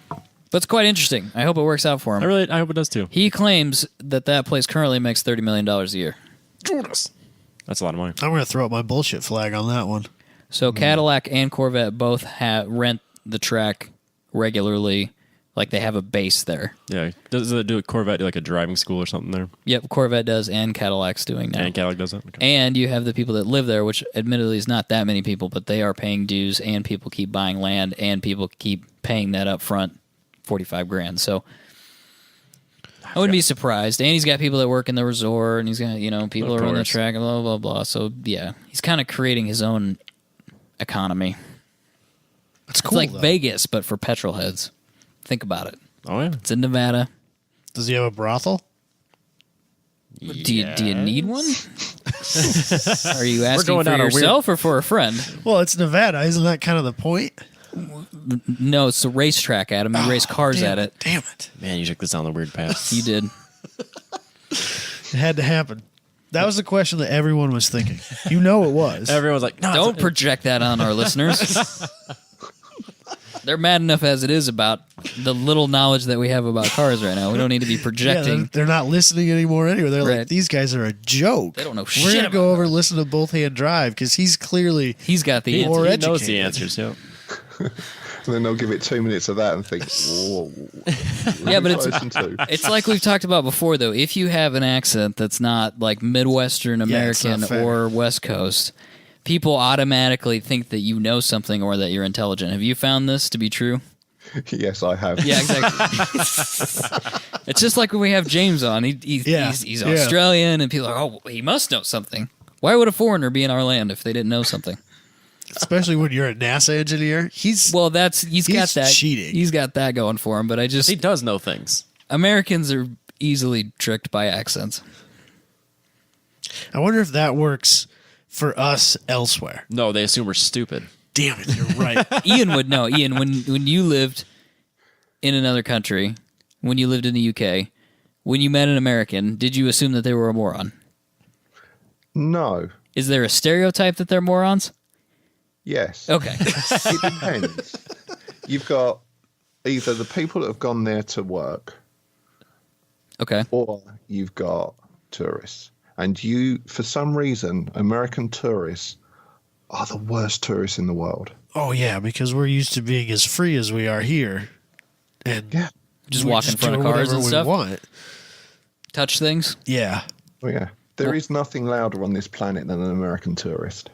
But it's quite interesting. I hope it works out for him. I hope it does too. He claims that place currently makes $30 million a year. That's a lot of money. I'm going to throw up my bullshit flag on that one. So Cadillac and Corvette both rent the track regularly. Like they have a base there. Yeah. Does it do a Corvette do like a driving school or something there? Yep, Corvette does, and Cadillac's doing that. And Cadillac does that? Okay. And you have the people that live there, which admittedly is not that many people, but they are paying dues, and people keep buying land, and people keep paying that up front, $45,000. So I wouldn't be surprised. And he's got people that work in the resort, and he's got people Of that run the course. track, and blah blah blah. So yeah, he's kind of creating his own economy. It's It's cool. like though. Vegas, but for petrol heads. Think about it. Oh yeah. It's in Nevada. Does he have a brothel? Do you need one? Are you asking going for down a weird- yourself or for a friend? Well, it's Nevada. Isn't that kind of the point? No, it's a racetrack, Adam. You race cars Damn at it. Damn it. Man, you took this down the weird path. You did. It had to happen. That was the question that everyone was thinking. You know it was. Everyone's like, no, Don't project that on our listeners. They're mad enough as it is about the little knowledge that we have about cars right now. We don't need to be Yeah, projecting. they're not listening anymore anyway. They're Right. like, these guys are a joke. They don't know We're shit gonna go about over and listen to Both Hand Drive because he's clearly He's got the he, answer. More he knows educated. the answers. Yep. And then they'll give it 2 minutes of that and think, whoa. Yeah, but it's listen to. it's like we've talked about before, though. If you have an accent that's not like Midwestern it's American not fair. or West Coast, people automatically think that you know something or that you're intelligent. Have you found this to be true? Yes, I have. Yeah, exactly. It's just like when we have James on. He's Yeah. Australian, and people are, oh, he must know something. Why would a foreigner be in our land if they didn't know something? especially when you're a NASA engineer. He's Well, he's got that cheating. He's got that going for him. But I just He does know things. Americans are easily tricked by accents. I wonder if that works for us elsewhere. No, they assume we're stupid. Damn it, you're right. Ian would know. Ian, when you lived in another country, when you lived in the UK, when you met an American, did you assume that they were a moron? No. Is there a stereotype that they're morons? Yes. Okay. It depends. You've got either the people that have gone there to work Okay. or you've got tourists. And for some reason, American tourists are the worst tourists in the world. Oh yeah, because we're used to being as free as we are here, and Yeah. Just we walk in front of do cars whatever and we stuff? Want. Touch things? Yeah, Oh, yeah. There is nothing louder on this planet than an American tourist.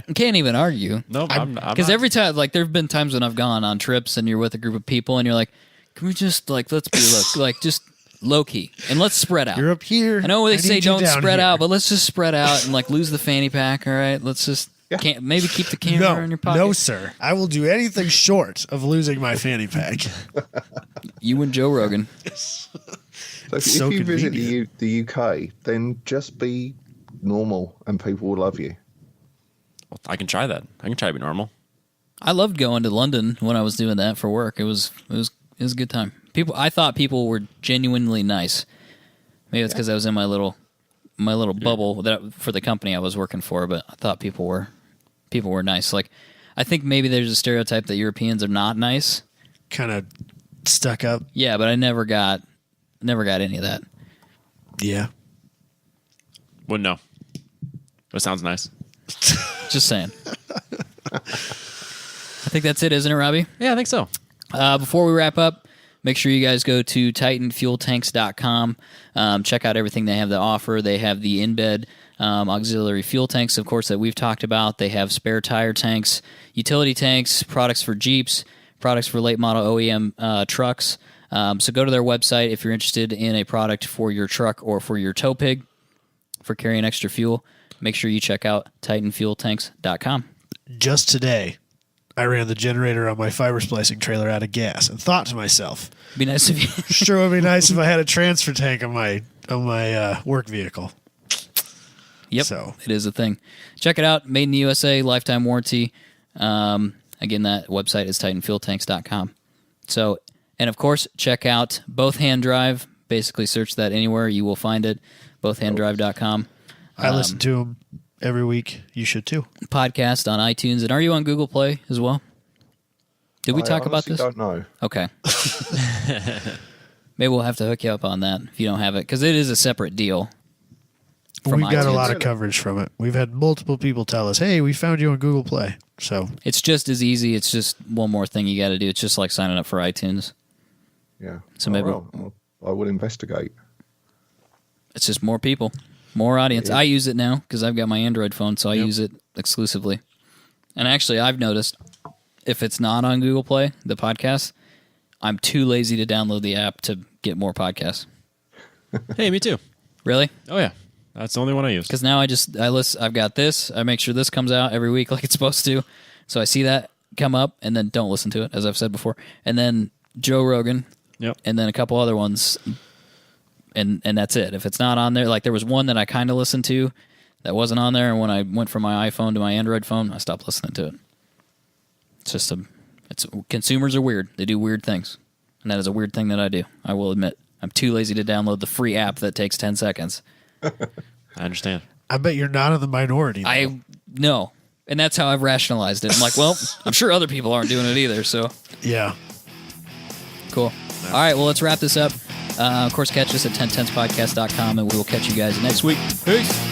You can't even argue. No, I'm Because not. every time, like, there have been times when I've gone on trips and you're with a group of people and you're like, can we just, like, let's be just low key and let's spread out. you're up here. I know they need say you don't down spread here. out, but let's just spread out and, like, lose the fanny pack, all right? Let's just can't maybe keep the camera No, in your pocket. no, sir. I will do anything short of losing my fanny pack. You and Joe Rogan. So if So you visit convenient. the UK, then just be normal and people will love you. I can try that. I can try to be normal. I loved going to London when I was doing that for work. It was a good time. I thought people were genuinely nice. Maybe it's because I was in my little bubble for the company I was working for, but I thought people were nice. Like, I think maybe there's a stereotype that Europeans are not nice. Kind of stuck up. Yeah, but I never got any of that. Yeah. Wouldn't know. It sounds nice. Just saying. I think that's it, isn't it, Robbie? Yeah, I think so. Before we wrap up, make sure you guys go to TitanFuelTanks.com. Check out everything they have to offer. They have the in-bed auxiliary fuel tanks, of course, that we've talked about. They have spare tire tanks, utility tanks, products for Jeeps, products for late model OEM trucks. So go to their website if you're interested in a product for your truck or for your tow pig for carrying extra fuel. Make sure you check out TitanFuelTanks.com. Just today, I ran the generator on my fiber splicing trailer out of gas and thought to myself, Be nice if you... sure would be nice if I had a transfer tank on my work vehicle. Yep, So. it is a thing. Check it out. Made in the USA, lifetime warranty. Again, that website is TitanFuelTanks.com. So, and of course, check out Both Hand Drive. Basically, search that anywhere. You will find it. BothHandDrive.com. I listen to them every week. You should too. Podcast on iTunes. And are you on Google Play as well? Did we I talk about honestly this? Don't know. Okay. Maybe we'll have to hook you up on that if you don't have it, because it is a separate deal. We got a iTunes. lot of coverage from it. We've had multiple people tell us, "Hey, we found you on Google Play." So It's just as easy. It's just one more thing you got to do. It's just like signing up for iTunes. Yeah. So maybe- well, I will investigate. It's just more people, more audience. I use it now because I've got my Android phone, so I use it exclusively. And actually, I've noticed if it's not on Google Play, the podcast, I'm too lazy to download the app to get more podcasts. Hey, me too. Really? Oh yeah, that's the only one I use. Because now I listen. I've got this. I make sure this comes out every week like it's supposed to. So I see that come up, and then don't listen to it, as I've said before. And then Joe Rogan, Yep. and then a couple other ones, and that's it. If it's not on there, like there was one that I kind of listened to that wasn't on there, and when I went from my iPhone to my Android phone, I stopped listening to it. It's just consumers are weird. They do weird things, and that is a weird thing that I do. I will admit, I'm too lazy to download the free app that takes 10 seconds. I understand. I bet you're not in the minority. Though. I know, and that's how I've rationalized it. I'm like, well, I'm sure other people aren't doing it either. So Yeah. cool. All right, well, let's wrap this up. Of course, catch us at 1010spodcast.com, and we will catch you guys next week. Peace.